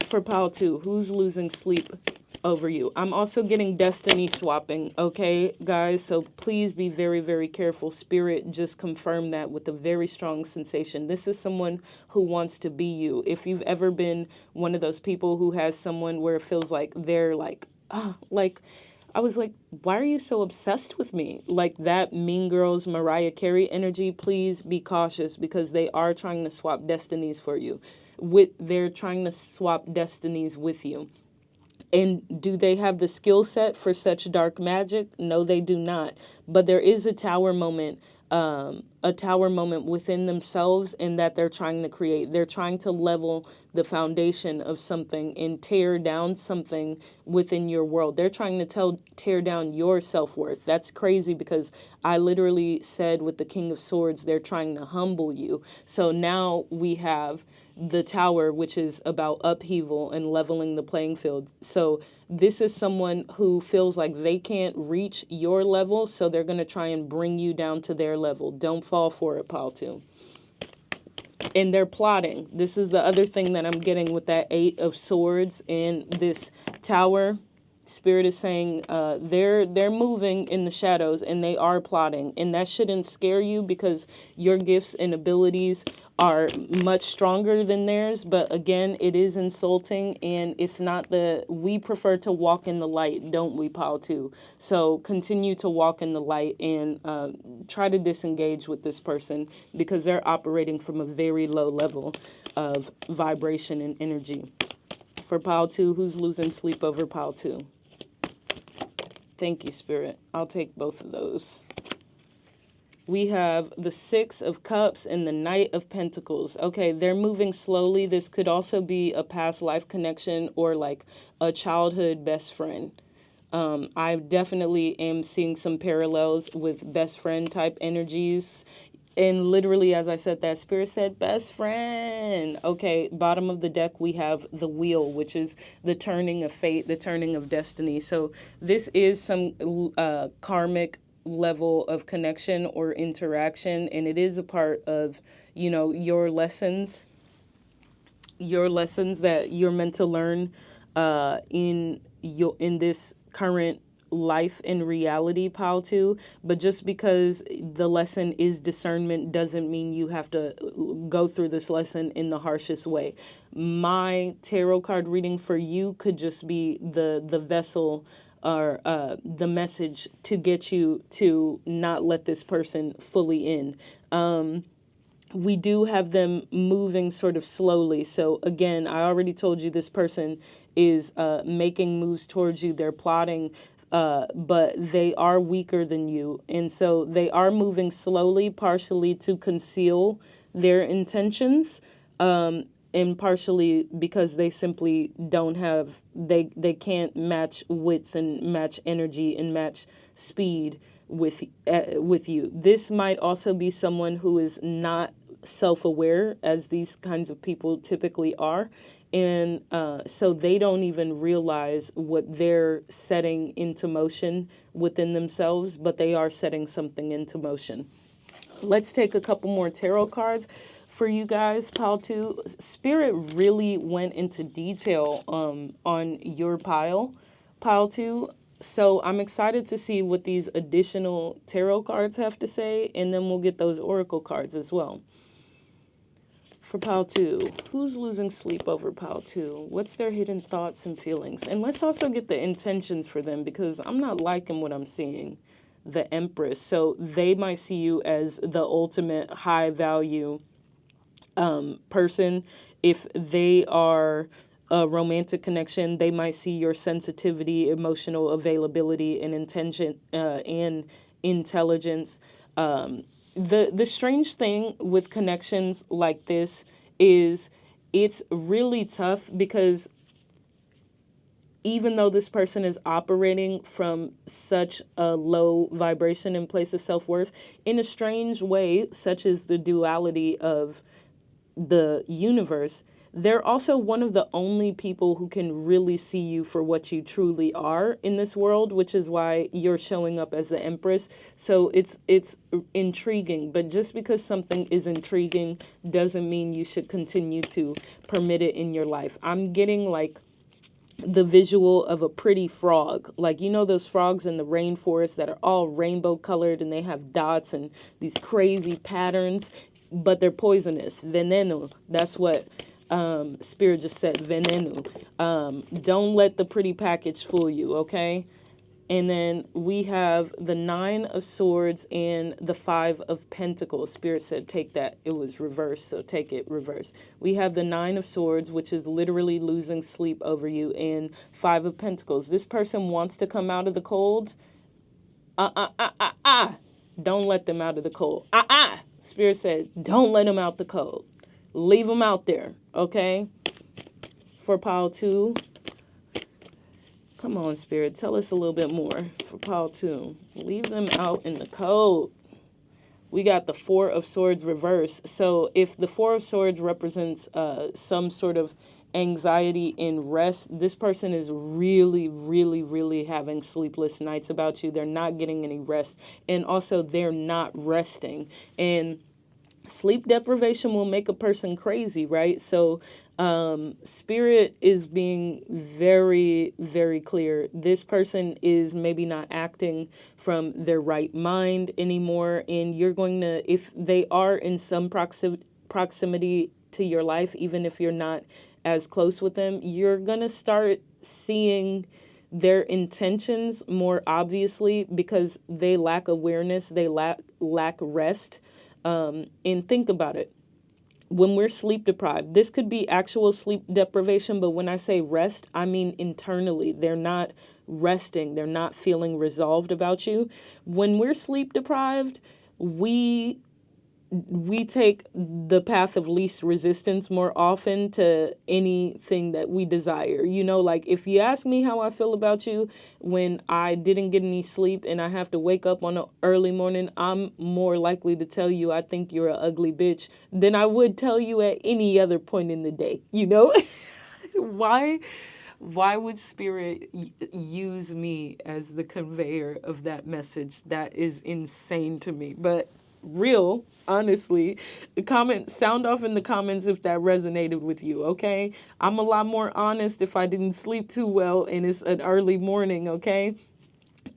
For pile 2, who's losing sleep over you? I'm also getting destiny swapping, okay, guys? So please be very, very careful. Spirit just confirmed that with a very strong sensation. This is someone who wants to be you. If you've ever been one of those people who has someone where it feels like they're like, I was like, why are you so obsessed with me? Like that Mean Girls, Mariah Carey energy. Please be cautious, because they are trying to swap destinies for you. They're trying to swap destinies with you. And do they have the skill set for such dark magic? No, they do not. But there is a tower moment within themselves, in that they're trying to create. They're trying to level the foundation of something and tear down something within your world. They're trying to tear down your self-worth. That's crazy, because I literally said with the King of Swords, they're trying to humble you. So now we have the tower, which is about upheaval and leveling the playing field. So this is someone who feels like they can't reach your level, so they're going to try and bring you down to their level. Don't fall for it, pile 2. And they're plotting. This is the other thing that I'm getting with that 8 of Swords and this tower. Spirit is saying they're moving in the shadows, and they are plotting. And that shouldn't scare you, because your gifts and abilities are much stronger than theirs. But again, it is insulting, and it's not we prefer to walk in the light, don't we, pile 2? So continue to walk in the light, and try to disengage with this person, because they're operating from a very low level of vibration and energy. For pile 2, who's losing sleep over pile 2? Thank you, Spirit. I'll take both of those. We have the 6 of Cups and the Knight of Pentacles. Okay, they're moving slowly. This could also be a past life connection, or like a childhood best friend. I definitely am seeing some parallels with best friend type energies. And literally, as I said that, Spirit said, best friend. Okay, bottom of the deck, we have the Wheel, which is the turning of fate, the turning of destiny. So this is some karmic level of connection or interaction, and it is a part of, your lessons that you're meant to learn in this current life and reality, pile 2. But just because the lesson is discernment doesn't mean you have to go through this lesson in the harshest way. My tarot card reading for you could just be the vessel, or the message to get you to not let this person fully in. We do have them moving sort of slowly. So again, I already told you this person is making moves towards you. They're plotting, but they are weaker than you. And so they are moving slowly, partially to conceal their intentions, and partially because they simply don't have, they can't match wits and match energy and match speed with you. This might also be someone who is not self-aware, as these kinds of people typically are, and so they don't even realize what they're setting into motion within themselves, but they are setting something into motion. Let's take a couple more tarot cards for you guys, pile 2. Spirit really went into detail on your pile 2. So I'm excited to see what these additional tarot cards have to say, and then we'll get those oracle cards as well. For pile 2, who's losing sleep over pile 2? What's their hidden thoughts and feelings? And let's also get the intentions for them, because I'm not liking what I'm seeing. the Empress. So they might see you as the ultimate high value person. If they are a romantic connection, they might see your sensitivity, emotional availability, and intention and intelligence. The strange thing with connections like this is it's really tough because even though this person is operating from such a low vibration and place of self-worth, in a strange way, such as the duality of the universe, they're also one of the only people who can really see you for what you truly are in this world, which is why you're showing up as the Empress. So it's intriguing, but just because something is intriguing doesn't mean you should continue to permit it in your life. I'm getting like the visual of a pretty frog. Like, you know, those frogs in the rainforest that are all rainbow colored and they have dots and these crazy patterns, but they're poisonous. Veneno. That's what Spirit just said. Veneno. Don't let the pretty package fool you, okay? And then we have the 9 of Swords and the 5 of Pentacles. Spirit said, take that. It was reversed, so take it reverse. We have the 9 of Swords, which is literally losing sleep over you, and 5 of Pentacles. This person wants to come out of the cold. Don't let them out of the cold. Spirit said, don't let them out the cold. Leave them out there, okay? For pile 2. Come on, Spirit. Tell us a little bit more for pile 2. Leave them out in the cold. We got the 4 of Swords reverse. So if the 4 of Swords represents some sort of anxiety and rest, this person is really, really, really having sleepless nights about you. They're not getting any rest. And also, they're not resting. And sleep deprivation will make a person crazy, right? So Spirit is being very, very clear. This person is maybe not acting from their right mind anymore, and you're going to, if they are in some proximity to your life, even if you're not as close with them, you're going to start seeing their intentions more obviously because they lack awareness, they lack rest. And think about it. When we're sleep deprived, this could be actual sleep deprivation, but when I say rest, I mean internally. They're not resting. They're not feeling resolved about you. When we're sleep deprived, we take the path of least resistance more often to anything that we desire. You know, like if you ask me how I feel about you when I didn't get any sleep and I have to wake up on an early morning, I'm more likely to tell you I think you're an ugly bitch than I would tell you at any other point in the day. You know, why would Spirit use me as the conveyor of that message? That is insane to me. But real, honestly, sound off in the comments if that resonated with you, okay? I'm a lot more honest if I didn't sleep too well and it's an early morning, okay?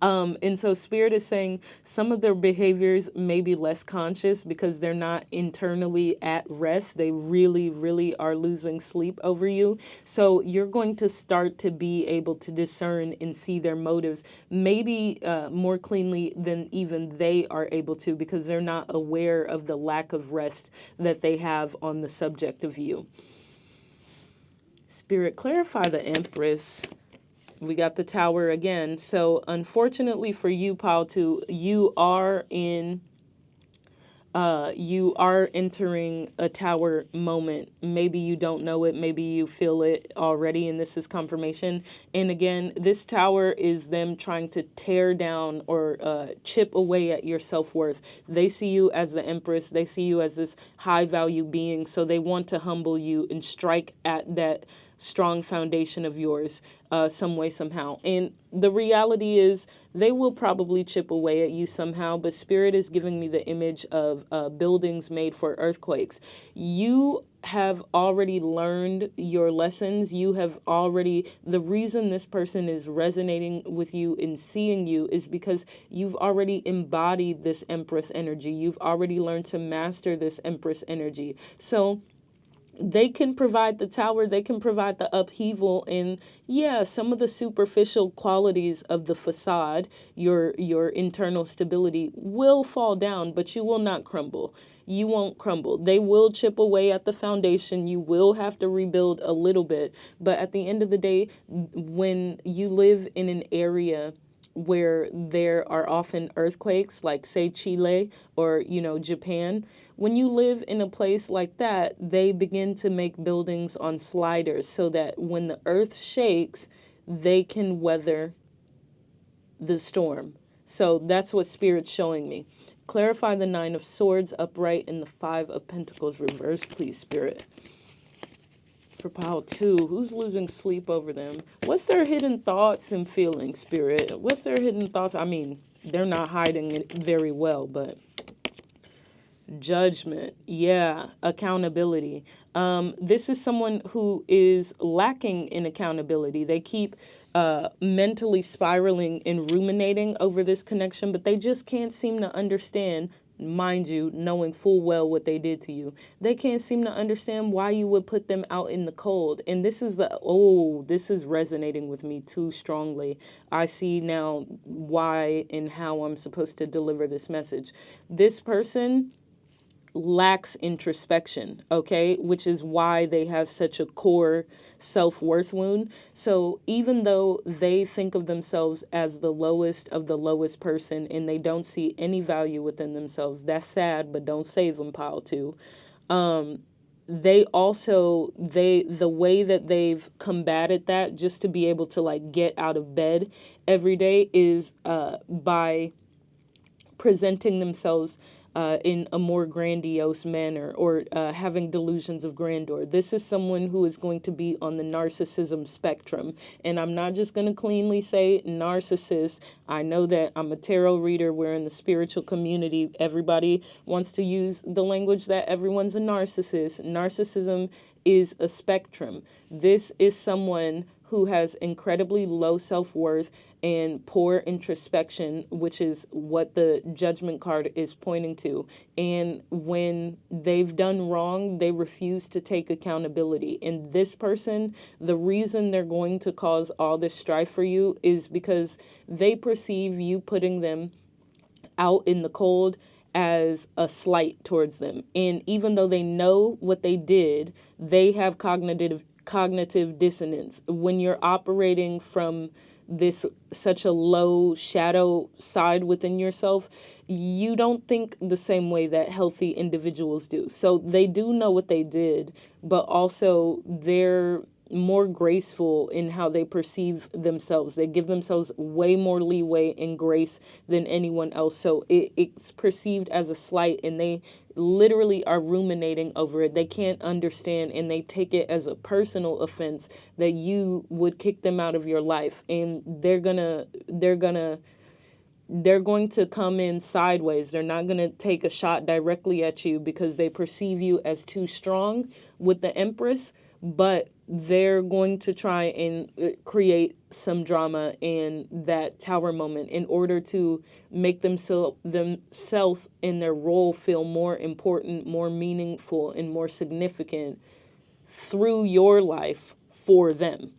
And so Spirit is saying some of their behaviors may be less conscious because they're not internally at rest. They really, really are losing sleep over you. So you're going to start to be able to discern and see their motives maybe more cleanly than even they are able to because they're not aware of the lack of rest that they have on the subject of you. Spirit, clarify the Empress. We got the Tower again. So unfortunately for you, pile 2, you are entering a Tower moment. Maybe you don't know it. Maybe you feel it already, and this is confirmation. And again, this Tower is them trying to tear down or chip away at your self-worth. They see you as the Empress. They see you as this high-value being, so they want to humble you and strike at that strong foundation of yours some way, somehow. And the reality is they will probably chip away at you somehow, but Spirit is giving me the image of buildings made for earthquakes. You have already learned your lessons. You have already, the reason this person is resonating with you and seeing you is because you've already embodied this Empress energy. You've already learned to master this Empress energy. So they can provide the tower, they can provide the upheaval, and yeah, some of the superficial qualities of the facade, your internal stability will fall down, but you will not crumble. You won't crumble. They will chip away at the foundation. You will have to rebuild a little bit, but at the end of the day, when you live in an area where there are often earthquakes, like say Chile or, Japan, when you live in a place like that, they begin to make buildings on sliders so that when the earth shakes, they can weather the storm. So that's what Spirit's showing me. Clarify the Nine of Swords upright and the Five of Pentacles reverse, please, Spirit. For pile 2, who's losing sleep over them? What's their hidden thoughts and feelings, Spirit? What's their hidden thoughts? I mean, they're not hiding it very well, but judgment, yeah, accountability. This is someone who is lacking in accountability. They keep mentally spiraling and ruminating over this connection, but they just can't seem to understand. Mind you, knowing full well what they did to you, they can't seem to understand why you would put them out in the cold. And this is this is resonating with me too strongly. I see now why and how I'm supposed to deliver this message. This person lacks introspection, okay, which is why they have such a core self-worth wound. So even though they think of themselves as the lowest of the lowest person and they don't see any value within themselves, that's sad, but don't save them, pile 2. They also, the way that they've combated that just to be able to like get out of bed every day is by presenting themselves in a more grandiose manner, or having delusions of grandeur. This is someone who is going to be on the narcissism spectrum. And I'm not just going to cleanly say narcissist. I know that I'm a tarot reader. We're in the spiritual community. Everybody wants to use the language that everyone's a narcissist. Narcissism is a spectrum. This is someone who has incredibly low self-worth and poor introspection, which is what the judgment card is pointing to. And when they've done wrong, they refuse to take accountability. And this person, the reason they're going to cause all this strife for you is because they perceive you putting them out in the cold as a slight towards them. And even though they know what they did, they have cognitive dissonance. When you're operating from this such a low shadow side within yourself, you don't think the same way that healthy individuals do. So they do know what they did, but also they're more graceful in how they perceive themselves. They give themselves way more leeway and grace than anyone else. So it's perceived as a slight, and they literally are ruminating over it. They can't understand, and they take it as a personal offense that you would kick them out of your life. And they're going to come in sideways. They're not going to take a shot directly at you because they perceive you as too strong with the Empress, but they're going to try and create some drama in that tower moment in order to make themselves in their role feel more important, more meaningful, and more significant through your life for them.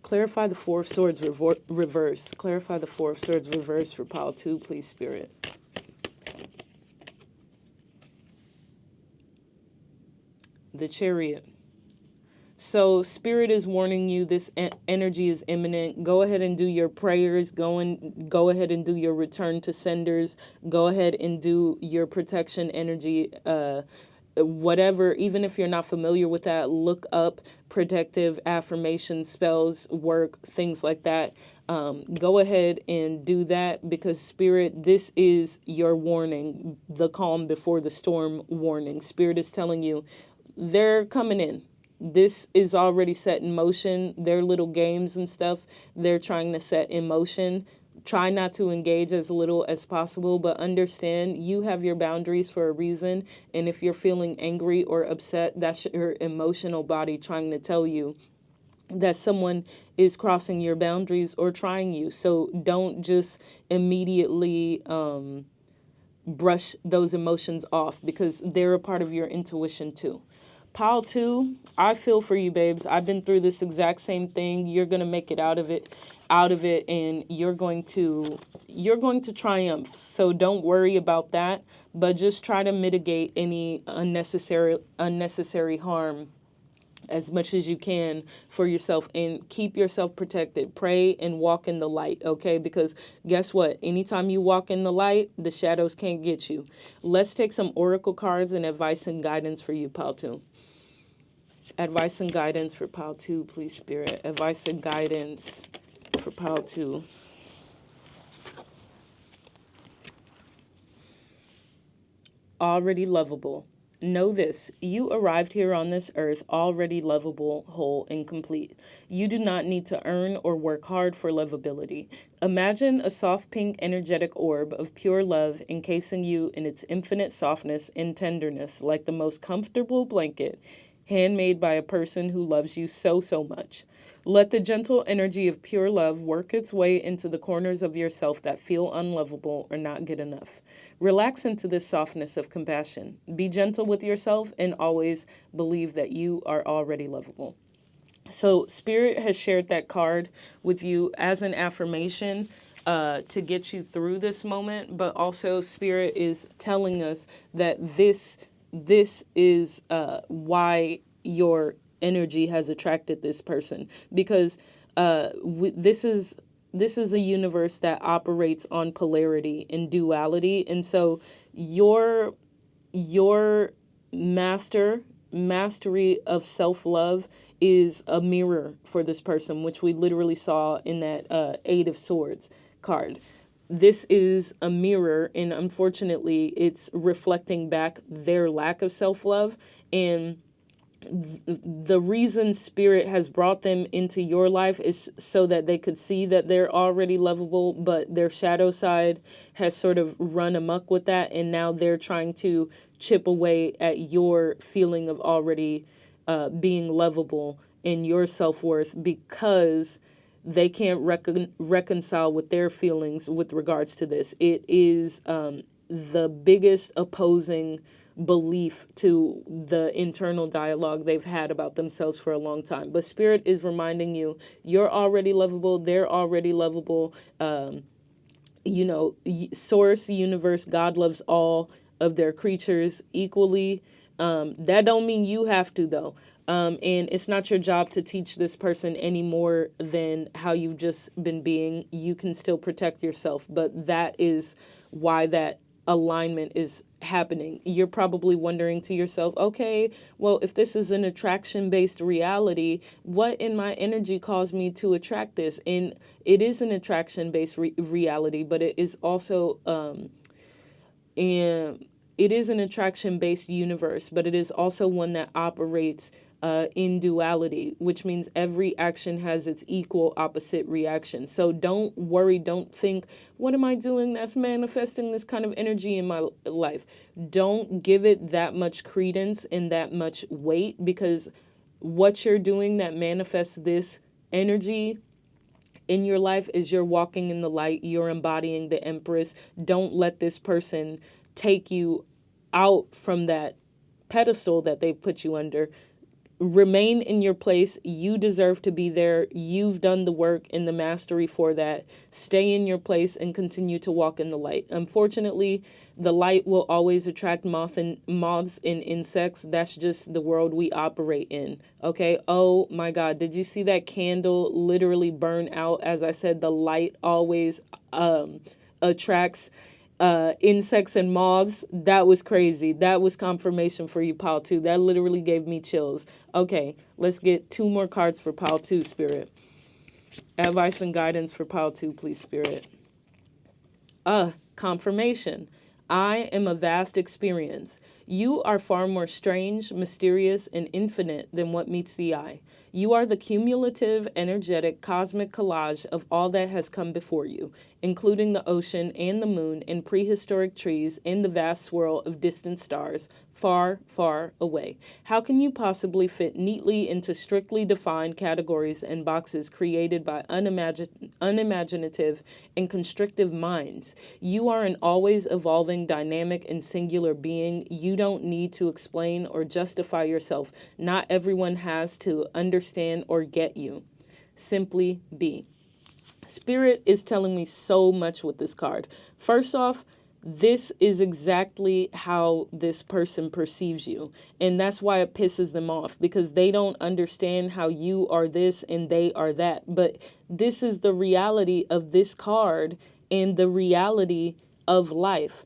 Clarify the Four of Swords reverse. Clarify the Four of Swords reverse for pile 2, please, Spirit. The Chariot. So Spirit is warning you this energy is imminent. Go ahead and do your prayers. Go ahead and do your return to senders. Go ahead and do your protection energy. Whatever, even if you're not familiar with that, look up protective affirmation spells, work, things like that. Go ahead and do that, because Spirit, this is your warning, the calm before the storm warning. Spirit is telling you they're coming in. This is already set in motion. Their little games and stuff, they're trying to set in motion. Try not to engage as little as possible, but understand you have your boundaries for a reason. And if you're feeling angry or upset, that's your emotional body trying to tell you that someone is crossing your boundaries or trying you. So don't just immediately brush those emotions off, because they're a part of your intuition too. Pile 2, I feel for you, babes. I've been through this exact same thing. You're going to make it out of it, and you're going to triumph. So don't worry about that, but just try to mitigate any unnecessary harm as much as you can for yourself, and keep yourself protected. Pray and walk in the light, okay? Because guess what? Anytime you walk in the light, the shadows can't get you. Let's take some oracle cards and advice and guidance for you, Pile 2. Advice and guidance for Pile 2, please, Spirit. Advice and guidance for Pile 2. Already lovable. Know this, you arrived here on this earth already lovable, whole, and complete. You do not need to earn or work hard for lovability. Imagine a soft pink energetic orb of pure love encasing you in its infinite softness and tenderness, like the most comfortable blanket, handmade by a person who loves you so, so much. Let the gentle energy of pure love work its way into the corners of yourself that feel unlovable or not good enough. Relax into this softness of compassion. Be gentle with yourself and always believe that you are already lovable. So Spirit has shared that card with you as an affirmation to get you through this moment, but also Spirit is telling us that this is why your energy has attracted this person, because this is a universe that operates on polarity and duality, and so your mastery of self-love is a mirror for this person, which we literally saw in that Eight of Swords card. This is a mirror, and unfortunately it's reflecting back their lack of self-love. And the reason Spirit has brought them into your life is so that they could see that they're already lovable, but their shadow side has sort of run amok with that, and now they're trying to chip away at your feeling of already being lovable and your self-worth, because they can't reconcile with their feelings with regards to this. It is the biggest opposing belief to the internal dialogue they've had about themselves for a long time. But Spirit is reminding you, you're already lovable, they're already lovable. Source, universe, God loves all of their creatures equally. That don't mean you have to, though. And it's not your job to teach this person any more than how you've just been being. You can still protect yourself, but that is why that alignment is happening. You're probably wondering to yourself, okay, well, if this is an attraction-based reality, what in my energy caused me to attract this? And it is an attraction-based reality, but it is also and it is an attraction-based universe, but it is also one that operates in duality, which means every action has its equal opposite reaction. So don't worry, don't think, what am I doing that's manifesting this kind of energy in my life? Don't give it that much credence and that much weight, because what you're doing that manifests this energy in your life is you're walking in the light, you're embodying the Empress. Don't let this person take you out from that pedestal that they put you under. Remain in your place. You deserve to be there. You've done the work and the mastery for that. Stay in your place and continue to walk in the light. Unfortunately, the light will always attract moths and insects. That's just the world we operate in. Okay. Oh my God. Did you see that candle literally burn out? As I said, the light always attracts insects and moths. That was crazy. That was confirmation for you, Pile 2. That literally gave me chills. Okay, let's get 2 more cards for Pile 2, Spirit. Advice and guidance for Pile 2, please, Spirit. Confirmation. I am a vast experience. You are far more strange, mysterious, and infinite than what meets the eye. You are the cumulative, energetic, cosmic collage of all that has come before you, including the ocean and the moon and prehistoric trees and the vast swirl of distant stars, far, far away. How can you possibly fit neatly into strictly defined categories and boxes created by unimaginative and constrictive minds? You are an always evolving, dynamic, and singular being. You don't need to explain or justify yourself. Not everyone has to understand or get you. Simply be. Spirit is telling me so much with this card. First off, this is exactly how this person perceives you. And that's why it pisses them off, because they don't understand how you are this and they are that. But this is the reality of this card and the reality of life.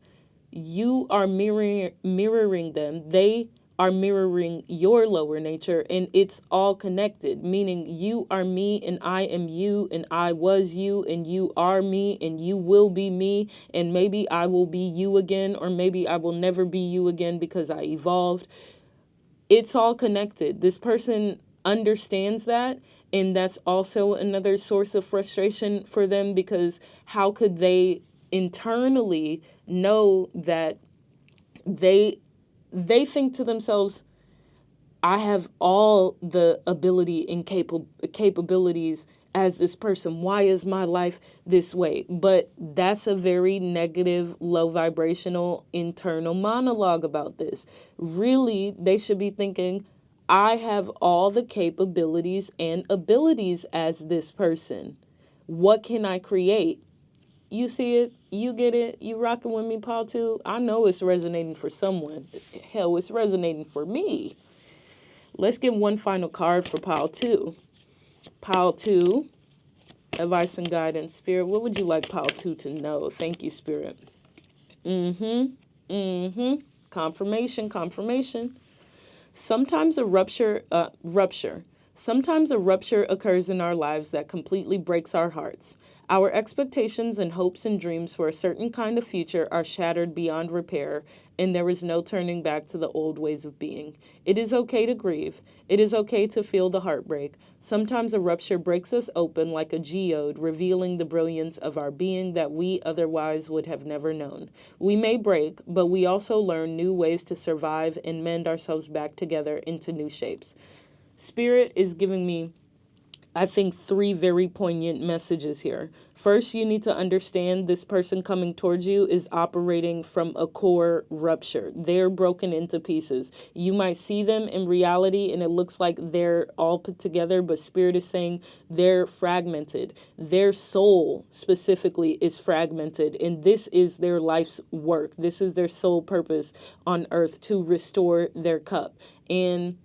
You are mirroring them. They are mirroring your lower nature, and it's all connected, meaning you are me and I am you and I was you and you are me and you will be me, and maybe I will be you again, or maybe I will never be you again because I evolved. It's all connected. This person understands that, and that's also another source of frustration for them, because how could they internally know that they think to themselves, I have all the ability and capabilities as this person. Why is my life this way? But that's a very negative, low vibrational internal monologue about this. Really, they should be thinking, I have all the capabilities and abilities as this person. What can I create? You see it, you get it, you rocking with me, Paul, too? I know it's resonating for someone. Hell, it's resonating for me. Let's get one final card for Pile 2. Pile 2, advice and guidance. Spirit, what would you like Pile 2 to know? Thank you, Spirit. Confirmation. Sometimes a rupture occurs in our lives that completely breaks our hearts. Our expectations and hopes and dreams for a certain kind of future are shattered beyond repair, and there is no turning back to the old ways of being. It is okay to grieve. It is okay to feel the heartbreak. Sometimes a rupture breaks us open like a geode, revealing the brilliance of our being that we otherwise would have never known. We may break, but we also learn new ways to survive and mend ourselves back together into new shapes. Spirit is giving me, I think, 3 very poignant messages here. First, you need to understand this person coming towards you is operating from a core rupture. They're broken into pieces. You might see them in reality and it looks like they're all put together, but Spirit is saying they're fragmented. Their soul specifically is fragmented, and this is their life's work. This is their sole purpose on earth, to restore their cup. And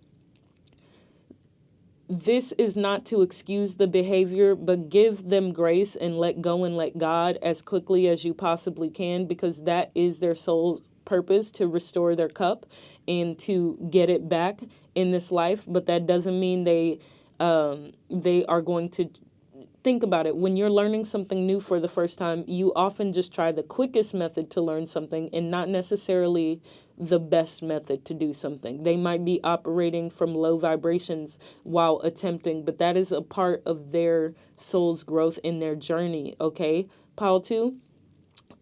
this is not to excuse the behavior, but give them grace and let go and let God as quickly as you possibly can, because that is their soul's purpose, to restore their cup and to get it back in this life. But that doesn't mean they are going to. Think about it. When you're learning something new for the first time, you often just try the quickest method to learn something and not necessarily the best method to do something. They might be operating from low vibrations while attempting, but that is a part of their soul's growth in their journey, okay? Pile 2.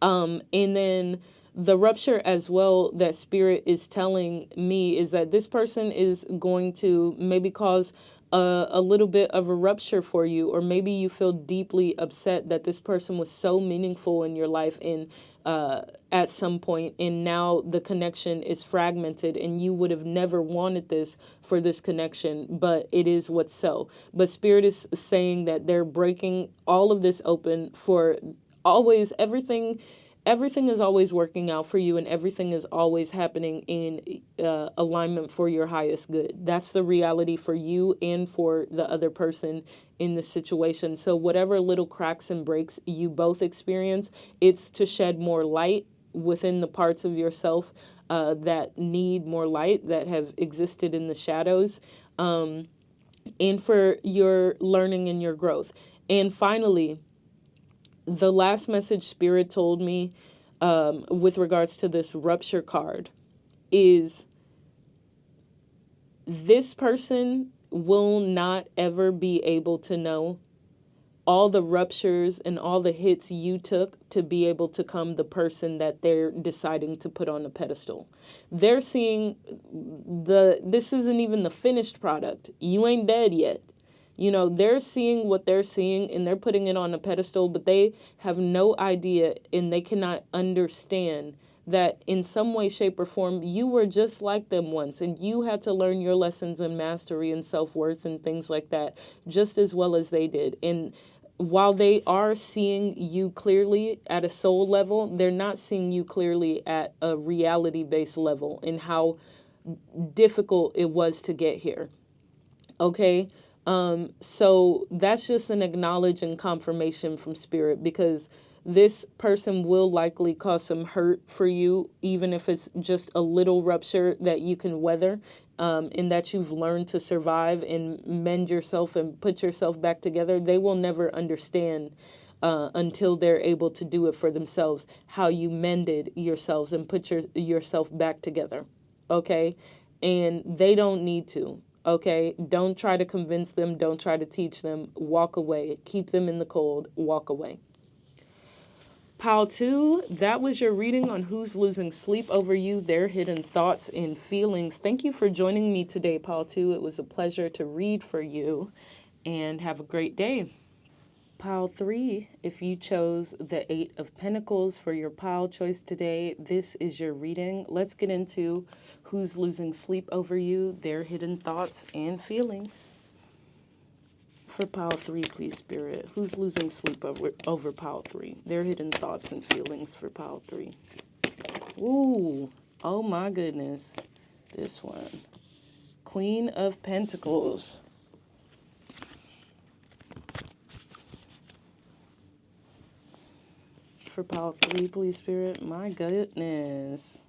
And then the rupture as well that Spirit is telling me is that this person is going to maybe cause a little bit of a rupture for you, or maybe you feel deeply upset that this person was so meaningful in your life and at some point, and now the connection is fragmented and you would have never wanted this for this connection, but it is what's so. But Spirit is saying that they're breaking all of this open for always. Everything is always working out for you, and everything is always happening in alignment for your highest good. That's the reality for you and for the other person in the situation. So whatever little cracks and breaks you both experience, it's to shed more light within the parts of yourself that need more light, that have existed in the shadows, and for your learning and your growth. And finally, the last message Spirit told me with regards to this rupture card is this person will not ever be able to know all the ruptures and all the hits you took to be able to become the person that they're deciding to put on a pedestal. They're seeing this isn't even the finished product. You ain't dead yet. You know, they're seeing what they're seeing and they're putting it on a pedestal, but they have no idea and they cannot understand that in some way, shape, or form, you were just like them once and you had to learn your lessons in mastery and self-worth and things like that just as well as they did. And while they are seeing you clearly at a soul level, they're not seeing you clearly at a reality-based level and how difficult it was to get here. Okay? So that's just an acknowledge and confirmation from spirit, because this person will likely cause some hurt for you, even if it's just a little rupture that you can weather, and that you've learned to survive and mend yourself and put yourself back together. They will never understand until they're able to do it for themselves, how you mended yourselves and put yourself back together. Okay? And they don't need to. Okay, don't try to convince them. Don't try to teach them. Walk away. Keep them in the cold. Walk away. Pile 2, that was your reading on who's losing sleep over you, their hidden thoughts and feelings. Thank you for joining me today, Pile 2. It was a pleasure to read for you, and have a great day. Pile 3, if you chose the 8 of Pentacles for your pile choice today, this is your reading. Let's get into who's losing sleep over you, their hidden thoughts and feelings. For pile 3, please, Spirit. Who's losing sleep over pile 3? Their hidden thoughts and feelings for pile 3. Ooh, oh my goodness. This one. Queen of Pentacles. For pile 3, please, Spirit. My goodness.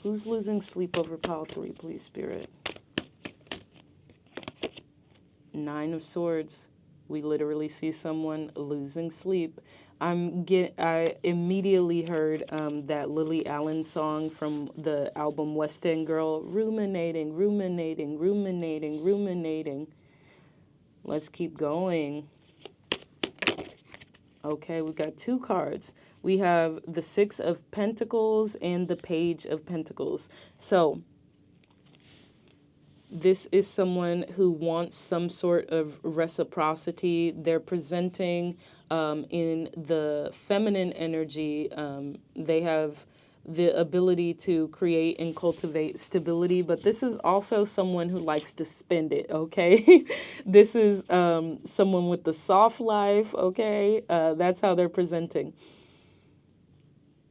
Who's losing sleep over pile 3, please, Spirit? 9 of Swords. We literally see someone losing sleep. I immediately heard that Lily Allen song from the album West End Girl. Ruminating, ruminating, ruminating, ruminating. Let's keep going. Okay, we got 2 cards. We have the 6 of Pentacles and the Page of Pentacles. So this is someone who wants some sort of reciprocity. They're presenting in the feminine energy. They have the ability to create and cultivate stability, but this is also someone who likes to spend it, okay? This is someone with the soft life, okay? That's how they're presenting.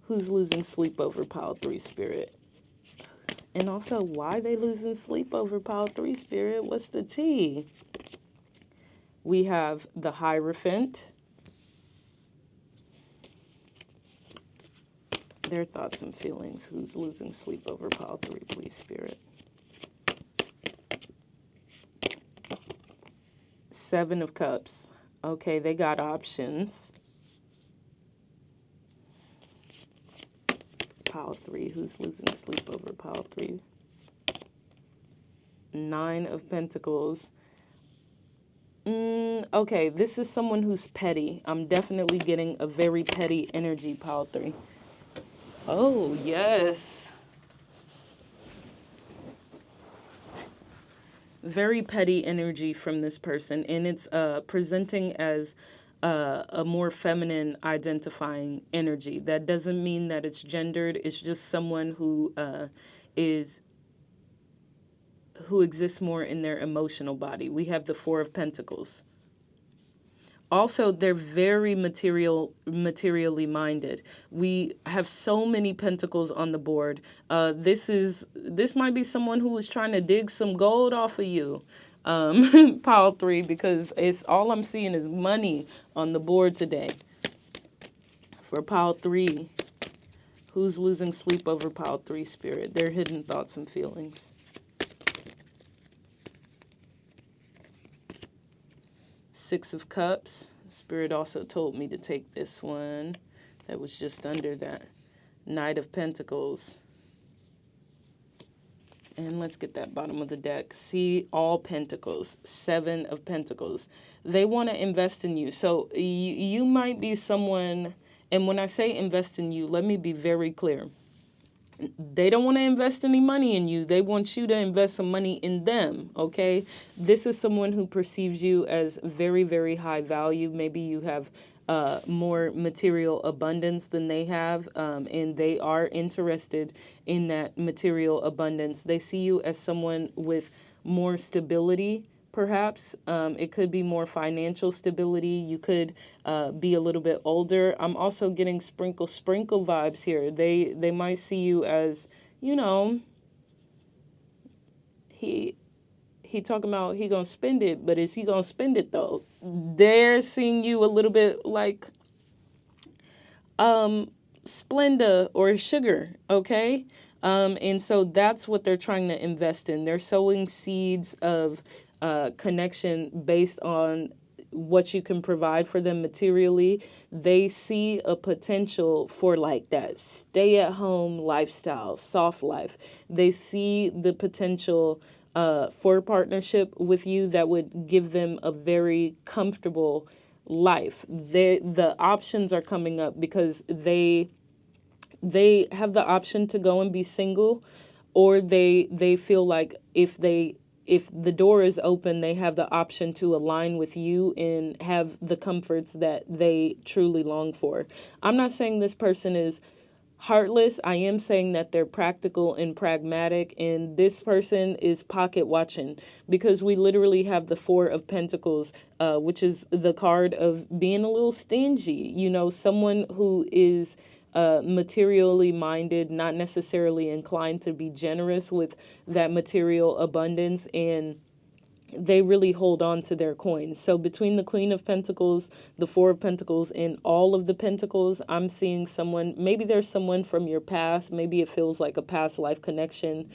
Who's losing sleep over pile 3, Spirit? And also, why they losing sleep over pile 3, Spirit? What's the tea? We have the Hierophant. Their thoughts and feelings. Who's losing sleep over pile 3, please, Spirit? 7 of Cups. Okay, they got options. Pile 3. Who's losing sleep over pile 3? 9 of Pentacles. Okay, this is someone who's petty. I'm definitely getting a very petty energy, pile 3. Oh, yes. Very petty energy from this person, and it's presenting as a more feminine identifying energy. That doesn't mean that it's gendered. It's just someone who exists more in their emotional body. We have the 4 of Pentacles. Also, they're very materially minded. We have so many pentacles on the board. This might be someone who is trying to dig some gold off of you, pile 3, because it's all I'm seeing is money on the board today. For pile 3, who's losing sleep over pile 3, Spirit? Their hidden thoughts and feelings. 6 of Cups. Spirit also told me to take this one that was just under that. Knight of Pentacles. And let's get that bottom of the deck. See, all pentacles, 7 of pentacles. They want to invest in you. So you might be someone, and when I say invest in you, let me be very clear. They don't want to invest any money in you. They want you to invest some money in them, okay? This is someone who perceives you as very, very high value. Maybe you have more material abundance than they have, and they are interested in that material abundance. They see you as someone with more stability, perhaps. It could be more financial stability. You could be a little bit older. I'm also getting sprinkle vibes here. They might see you as, you know, he talking about he gonna spend it, but is he gonna spend it though? They're seeing you a little bit like Splenda or sugar, okay? And so that's what they're trying to invest in. They're sowing seeds of connection based on what you can provide for them materially. They see a potential for like that stay-at-home lifestyle, soft life. They see the potential for partnership with you that would give them a very comfortable life. The options are coming up because they have the option to go and be single, or they feel like if the door is open, they have the option to align with you and have the comforts that they truly long for. I'm not saying this person is heartless. I am saying that they're practical and pragmatic, and this person is pocket watching because we literally have the 4 of Pentacles, which is the card of being a little stingy. You know, someone who is materially minded, not necessarily inclined to be generous with that material abundance, and they really hold on to their coins. So between the Queen of Pentacles, the 4 of Pentacles, and all of the Pentacles, I'm seeing someone, maybe there's someone from your past, maybe it feels like a past life connection.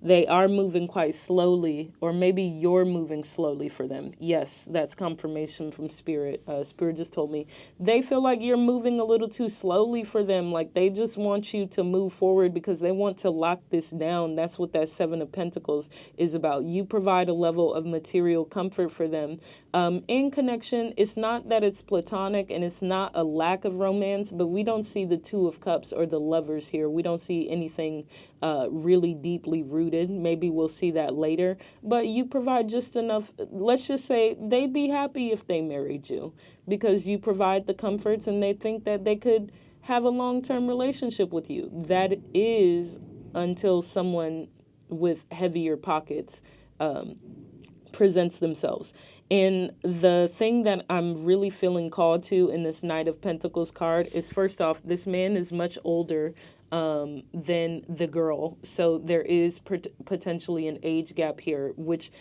They are moving quite slowly, or maybe you're moving slowly for them. Yes, that's confirmation from Spirit. Spirit just told me they feel like you're moving a little too slowly for them. Like they just want you to move forward because they want to lock this down. That's what that 7 of Pentacles is about. You provide a level of material comfort for them. In connection, it's not that it's platonic and it's not a lack of romance, but we don't see the 2 of Cups or the lovers here. We don't see anything really deeply rooted. Maybe we'll see that later, but you provide just enough. Let's just say they'd be happy if they married you because you provide the comforts and they think that they could have a long-term relationship with you. That is until someone with heavier pockets presents themselves. And the thing that I'm really feeling called to in this Knight of Pentacles card is, first off, this man is much older than the girl. So there is potentially an age gap here, which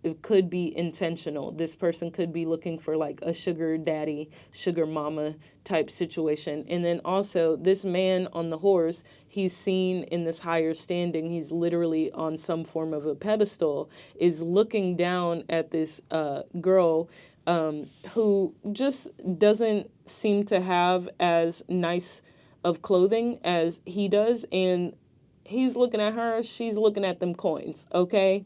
it could be intentional. This person could be looking for like a sugar daddy, sugar mama type situation. And then also this man on the horse, he's seen in this higher standing, he's literally on some form of a pedestal, is looking down at this girl who just doesn't seem to have as nice of clothing as he does, and he's looking at her, she's looking at them coins, okay?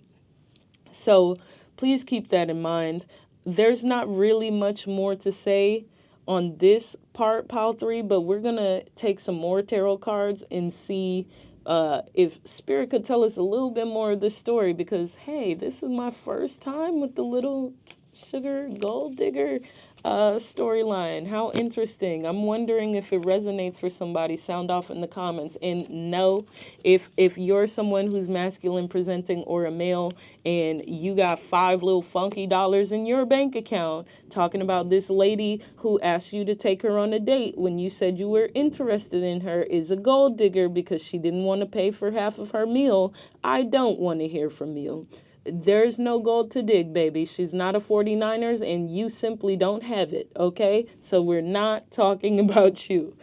So please keep that in mind. There's not really much more to say on this part, pile 3, but we're going to take some more tarot cards and see if Spirit could tell us a little bit more of this story, because, hey, this is my first time with the little sugar gold digger storyline. How interesting. I'm wondering if it resonates for somebody. Sound off in the comments. And no, if you're someone who's masculine presenting or a male and you got 5 little funky dollars in your bank account talking about this lady who asked you to take her on a date when you said you were interested in her is a gold digger because she didn't want to pay for half of her meal, I don't want to hear from you. There's no gold to dig, baby. She's not a 49ers and you simply don't have it, okay? So we're not talking about you.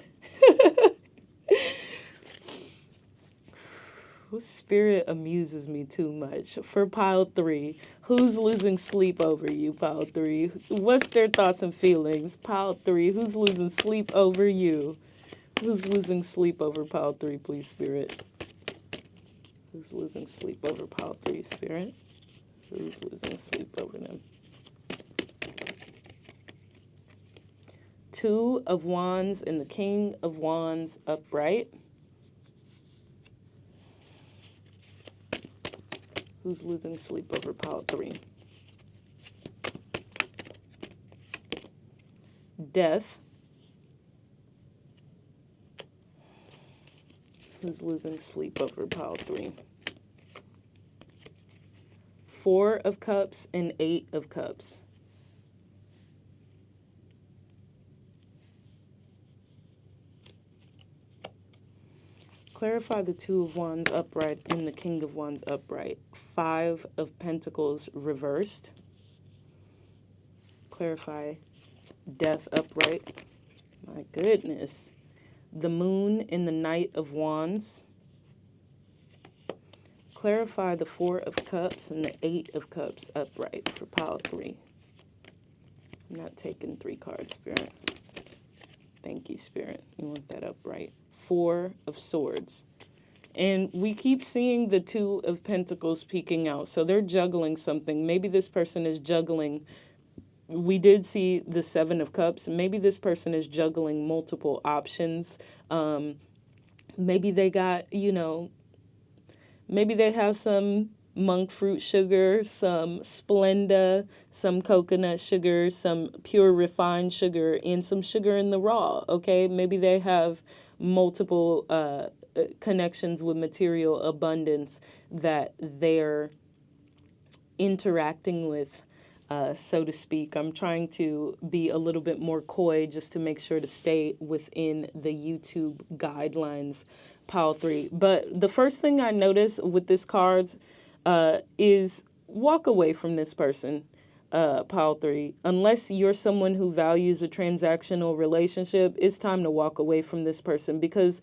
Spirit amuses me too much. For pile 3, who's losing sleep over you, pile 3? What's their thoughts and feelings? Pile 3, who's losing sleep over you? Who's losing sleep over pile 3, please, Spirit? Who's losing sleep over pile 3, Spirit? Who's losing sleep over them? 2 of Wands and the King of Wands upright. Who's losing sleep over pile 3? Death. Who's losing sleep over pile 3? 4 of Cups and 8 of Cups. Clarify the 2 of Wands upright and the King of Wands upright. 5 of Pentacles reversed. Clarify Death upright. My goodness. The Moon and the Knight of Wands. Clarify the 4 of Cups and the 8 of Cups upright for pile 3. I'm not taking 3 cards, Spirit. Thank you, Spirit. You want that upright. 4 of Swords. And we keep seeing the 2 of Pentacles peeking out. So they're juggling something. Maybe this person is juggling. We did see the 7 of Cups. Maybe this person is juggling multiple options. Maybe they got, maybe they have some monk fruit sugar, some Splenda, some coconut sugar, some pure refined sugar, and some sugar in the raw, okay? Maybe they have multiple connections with material abundance that they're interacting with, so to speak. I'm trying to be a little bit more coy just to make sure to stay within the YouTube guidelines, pile 3. But the first thing I notice with this cards is walk away from this person, pile 3. Unless you're someone who values a transactional relationship, it's time to walk away from this person, because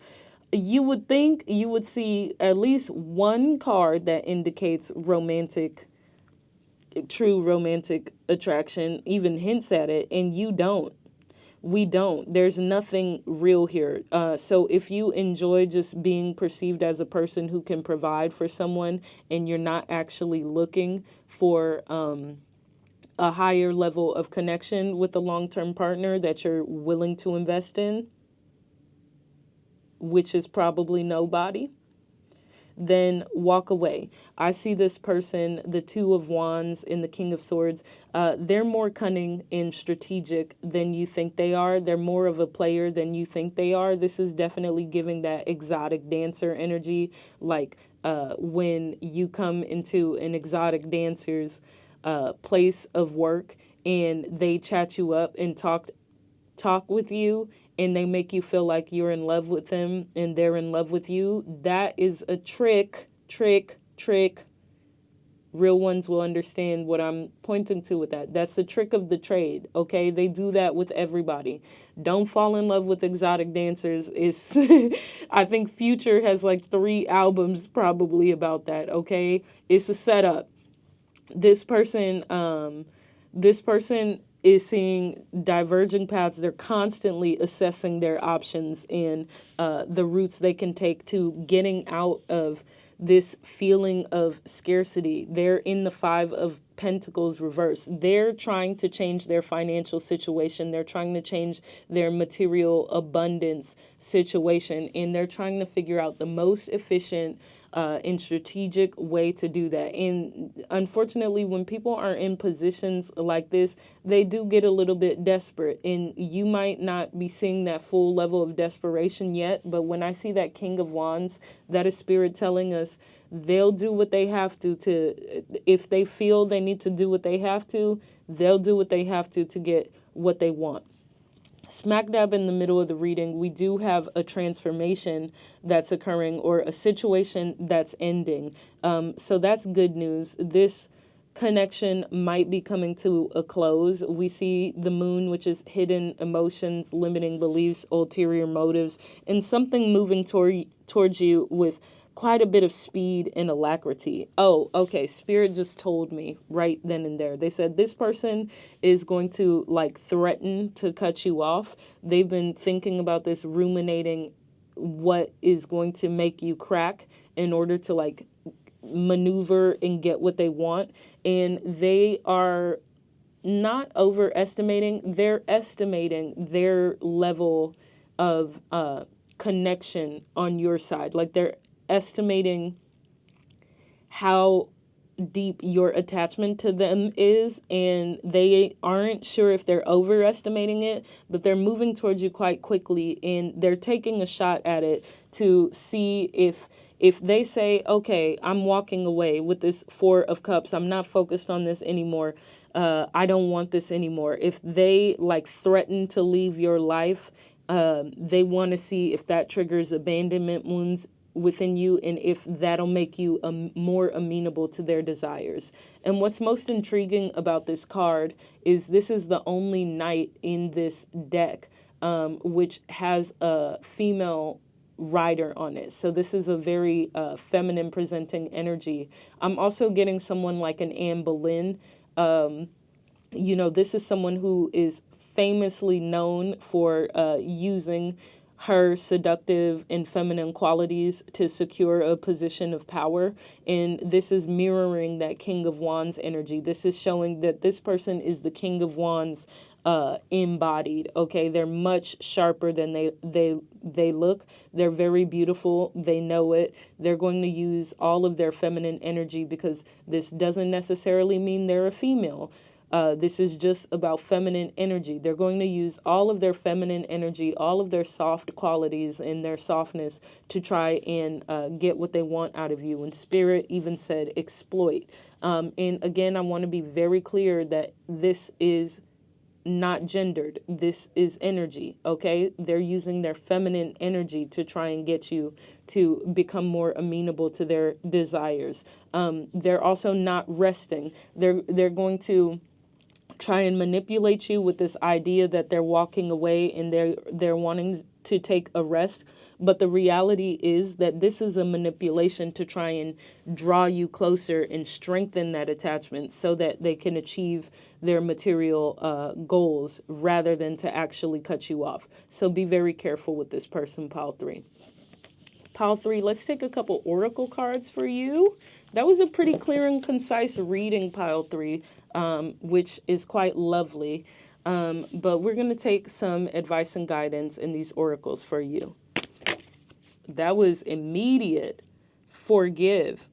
you would think you would see at least one card that indicates true romantic attraction, even hints at it, and you don't. We don't. There's nothing real here. So if you enjoy just being perceived as a person who can provide for someone, and you're not actually looking for a higher level of connection with a long-term partner that you're willing to invest in, which is probably nobody, then walk away. I see this person, the 2 of Wands and the King of Swords, they're more cunning and strategic than you think they are. They're more of a player than you think they are. This is definitely giving that exotic dancer energy, like when you come into an exotic dancer's place of work and they chat you up and talk with you, and they make you feel like you're in love with them and they're in love with you. That is a trick. Real ones will understand what I'm pointing to with that. That's the trick of the trade, okay? They do that with everybody. Don't fall in love with exotic dancers. It's I think Future has like 3 albums probably about that, okay? It's a setup. This person is seeing diverging paths. They're constantly assessing their options and the routes they can take to getting out of this feeling of scarcity. They're in the 5 of Pentacles reverse. They're trying to change their financial situation. They're trying to change their material abundance situation, and they're trying to figure out the most efficient and strategic way to do that. And unfortunately, when people are in positions like this, they do get a little bit desperate, and you might not be seeing that full level of desperation yet. But when I see that King of Wands, that is Spirit telling us they'll do what they have to if they feel they need to do what they have to, they'll do what they have to get what they want. Smack dab in the middle of the reading, we do have a transformation that's occurring, or a situation that's ending. So that's good news. This connection might be coming to a close. We see the Moon, which is hidden emotions, limiting beliefs, ulterior motives, and something moving towards you with quite a bit of speed and alacrity. Oh, okay. Spirit just told me right then and there. They said this person is going to like threaten to cut you off. They've been thinking about this, ruminating what is going to make you crack in order to like maneuver and get what they want. And they are not overestimating, they're estimating their level of connection on your side. Like they're estimating how deep your attachment to them is, and they aren't sure if they're overestimating it, but they're moving towards you quite quickly, and they're taking a shot at it to see if they say, okay, I'm walking away with this Four of Cups, I'm not focused on this anymore, I don't want this anymore. If they like threaten to leave your life, they want to see if that triggers abandonment wounds within you, and if that'll make you more amenable to their desires. And what's most intriguing about this card is this is the only knight in this deck which has a female rider on it. So this is a very feminine presenting energy. I'm also getting someone like an Anne Boleyn. You know, this is someone who is famously known for using her seductive and feminine qualities to secure a position of power. And this is mirroring that King of Wands energy. This is showing that this person is the King of Wands embodied. Okay, they're much sharper than they look. They're very beautiful. They know it. They're going to use all of their feminine energy, because this doesn't necessarily mean they're a female. This is just about feminine energy. They're going to use all of their feminine energy, all of their soft qualities and their softness to try and get what they want out of you. And Spirit even said exploit. And again, I want to be very clear that this is not gendered. This is energy, okay? They're using their feminine energy to try and get you to become more amenable to their desires. They're also not resting. They're going to try and manipulate you with this idea that they're walking away and they're wanting to take a rest. But the reality is that this is a manipulation to try and draw you closer and strengthen that attachment so that they can achieve their material goals rather than to actually cut you off. So be very careful with this person, pile 3. Pile 3, let's take a couple oracle cards for you. That was a pretty clear and concise reading, pile 3, which is quite lovely. But we're going to take some advice and guidance in these oracles for you. That was immediate. Forgive.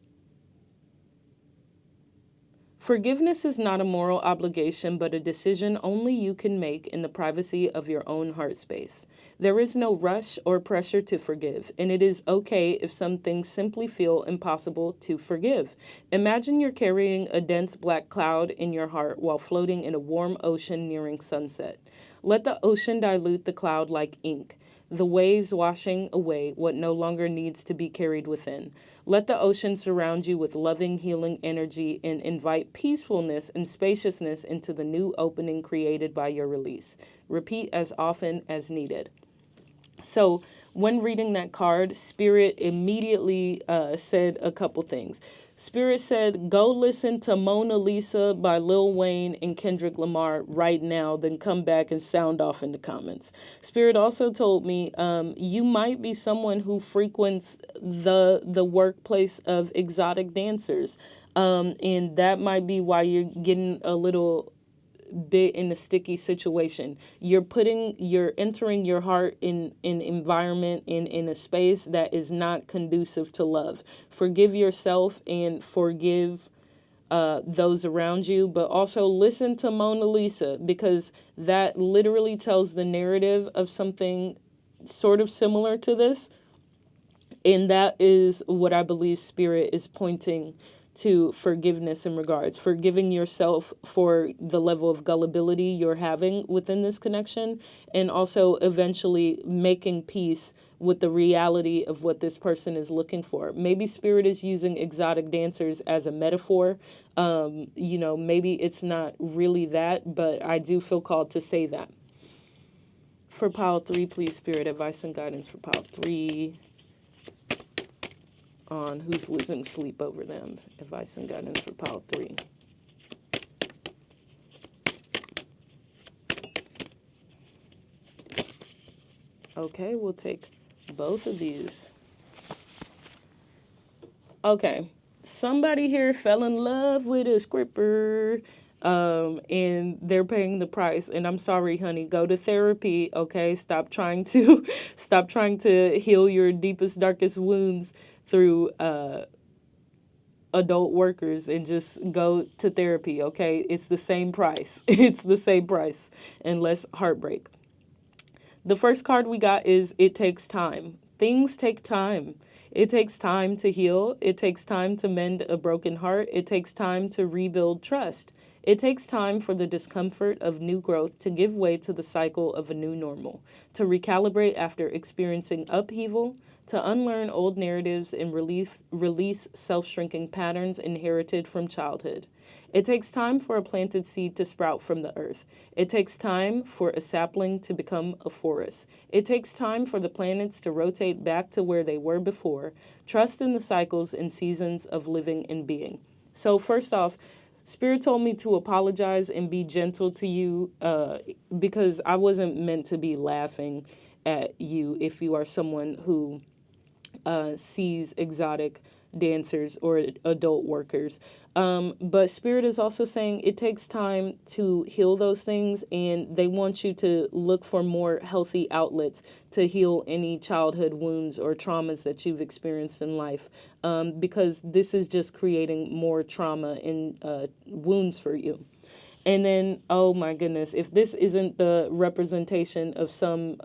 Forgiveness is not a moral obligation, but a decision only you can make in the privacy of your own heart space. There is no rush or pressure to forgive, and it is okay if some things simply feel impossible to forgive. Imagine you're carrying a dense black cloud in your heart while floating in a warm ocean nearing sunset. Let the ocean dilute the cloud like ink, the waves washing away what no longer needs to be carried within. Let the ocean surround you with loving, healing energy and invite peacefulness and spaciousness into the new opening created by your release. Repeat as often as needed. So when reading that card, Spirit immediately said a couple things. Spirit said, go listen to Mona Lisa by Lil Wayne and Kendrick Lamar right now, then come back and sound off in the comments. Spirit also told me you might be someone who frequents the workplace of exotic dancers. And that might be why you're getting a little bit in a sticky situation. You're entering your heart in an environment, in a space that is not conducive to love. Forgive yourself and forgive those around you, but also listen to Mona Lisa, because that literally tells the narrative of something sort of similar to this. And that is what I believe Spirit is pointing to forgiveness in regards. Forgiving yourself for the level of gullibility you're having within this connection, and also eventually making peace with the reality of what this person is looking for. Maybe Spirit is using exotic dancers as a metaphor. Maybe it's not really that, but I do feel called to say that. For pile 3, please, Spirit, advice and guidance for pile 3. On who's losing sleep over them. Advice and guidance for pile 3. Okay, we'll take both of these. Okay, somebody here fell in love with a scripper, and they're paying the price. And I'm sorry, honey, go to therapy, okay? Stop trying to stop trying to heal your deepest, darkest wounds through adult workers, and just go to therapy, okay? It's the same price. It's the same price and less heartbreak. The first card we got is it takes time. Things take time. It takes time to heal. It takes time to mend a broken heart. It takes time to rebuild trust. It takes time for the discomfort of new growth to give way to the cycle of a new normal, to recalibrate after experiencing upheaval, to unlearn old narratives and release self-shrinking patterns inherited from childhood. It takes time for a planted seed to sprout from the earth. It takes time for a sapling to become a forest. It takes time for the planets to rotate back to where they were before. Trust in the cycles and seasons of living and being. So first off, Spirit told me to apologize and be gentle to you, because I wasn't meant to be laughing at you if you are someone who sees exotic dancers or adult workers. But Spirit is also saying it takes time to heal those things, and they want you to look for more healthy outlets to heal any childhood wounds or traumas that you've experienced in life, because this is just creating more trauma and wounds for you. And then, oh my goodness, if this isn't the representation of some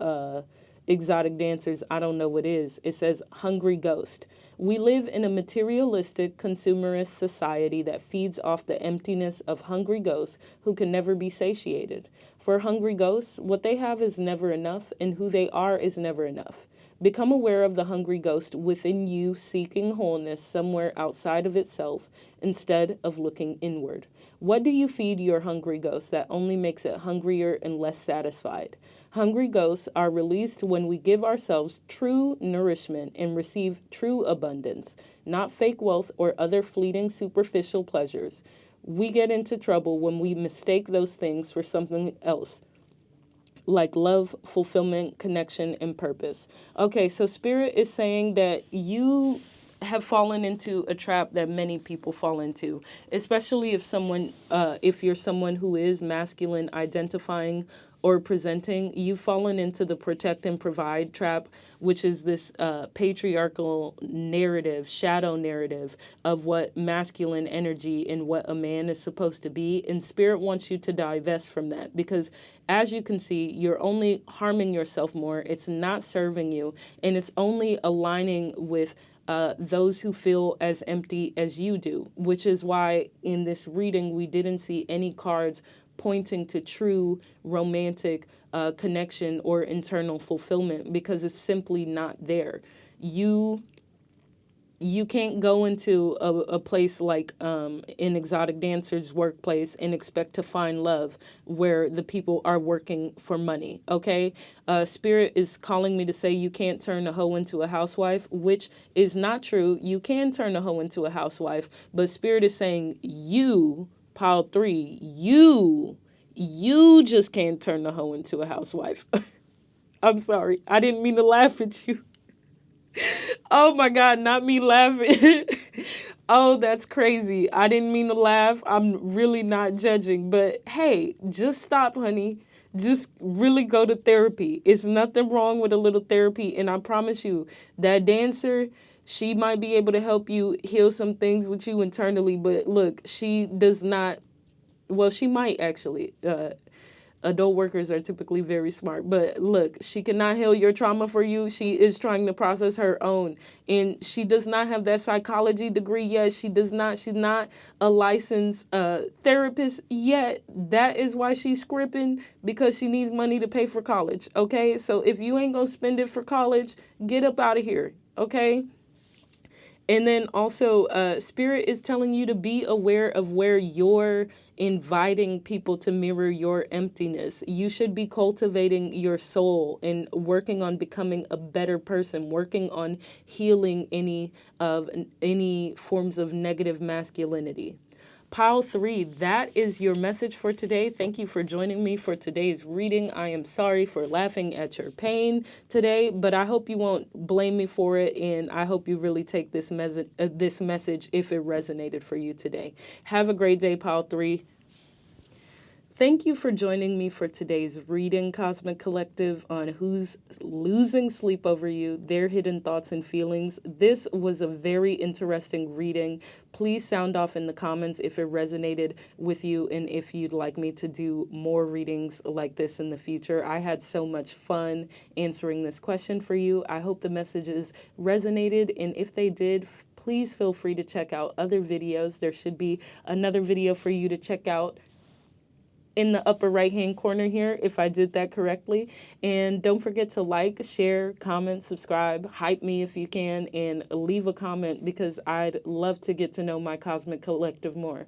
exotic dancers, I don't know what is. It says, hungry ghost. We live in a materialistic, consumerist society that feeds off the emptiness of hungry ghosts who can never be satiated. For hungry ghosts, what they have is never enough, and who they are is never enough. Become aware of the hungry ghost within you seeking wholeness somewhere outside of itself instead of looking inward. What do you feed your hungry ghost that only makes it hungrier and less satisfied? Hungry ghosts are released when we give ourselves true nourishment and receive true abundance, not fake wealth or other fleeting superficial pleasures. We get into trouble when we mistake those things for something else, like love, fulfillment, connection, and purpose. Okay, so Spirit is saying that you have fallen into a trap that many people fall into, especially if you're someone who is masculine identifying or presenting. You've fallen into the protect and provide trap, which is this patriarchal narrative, shadow narrative of what masculine energy and what a man is supposed to be. And Spirit wants you to divest from that, because as you can see, you're only harming yourself more. It's not serving you, and it's only aligning with those who feel as empty as you do, which is why in this reading we didn't see any cards pointing to true romantic connection or internal fulfillment, because it's simply not there. You can't go into a place like an exotic dancer's workplace and expect to find love where the people are working for money, okay? Spirit is calling me to say you can't turn a hoe into a housewife, which is not true. You can turn a hoe into a housewife, but Spirit is saying you, pile 3, you just can't turn the hoe into a housewife. I'm sorry. I didn't mean to laugh at you. Oh my God, not me laughing. Oh, that's crazy. I didn't mean to laugh. I'm really not judging. But hey, just stop, honey. Just really go to therapy. It's nothing wrong with a little therapy. And I promise you, that dancer, she might be able to help you heal some things with you internally. But look, she does not, well, she might actually. Adult workers are typically very smart, but look, she cannot heal your trauma for you. She is trying to process her own, and she does not have that psychology degree yet. She's not a licensed therapist yet. That is why she's scripting, because she needs money to pay for college. Okay, so if you ain't gonna spend it for college, get up out of here. Okay. And then also, Spirit is telling you to be aware of where you're inviting people to mirror your emptiness. You should be cultivating your soul and working on becoming a better person, working on healing any forms of negative masculinity. Pile 3, that is your message for today. Thank you for joining me for today's reading. I am sorry for laughing at your pain today, but I hope you won't blame me for it, and I hope you really take this message if it resonated for you today. Have a great day, Pile 3. Thank you for joining me for today's reading, Cosmic Collective, on Who's Losing Sleep Over You, Their Hidden Thoughts and Feelings. This was a very interesting reading. Please sound off in the comments if it resonated with you and if you'd like me to do more readings like this in the future. I had so much fun answering this question for you. I hope the messages resonated, and if they did, please feel free to check out other videos. There should be another video for you to check out in the upper right hand corner here if I did that correctly. And don't forget to like, share, comment, subscribe, hype me if you can, and leave a comment because I'd love to get to know my Cosmic Collective more.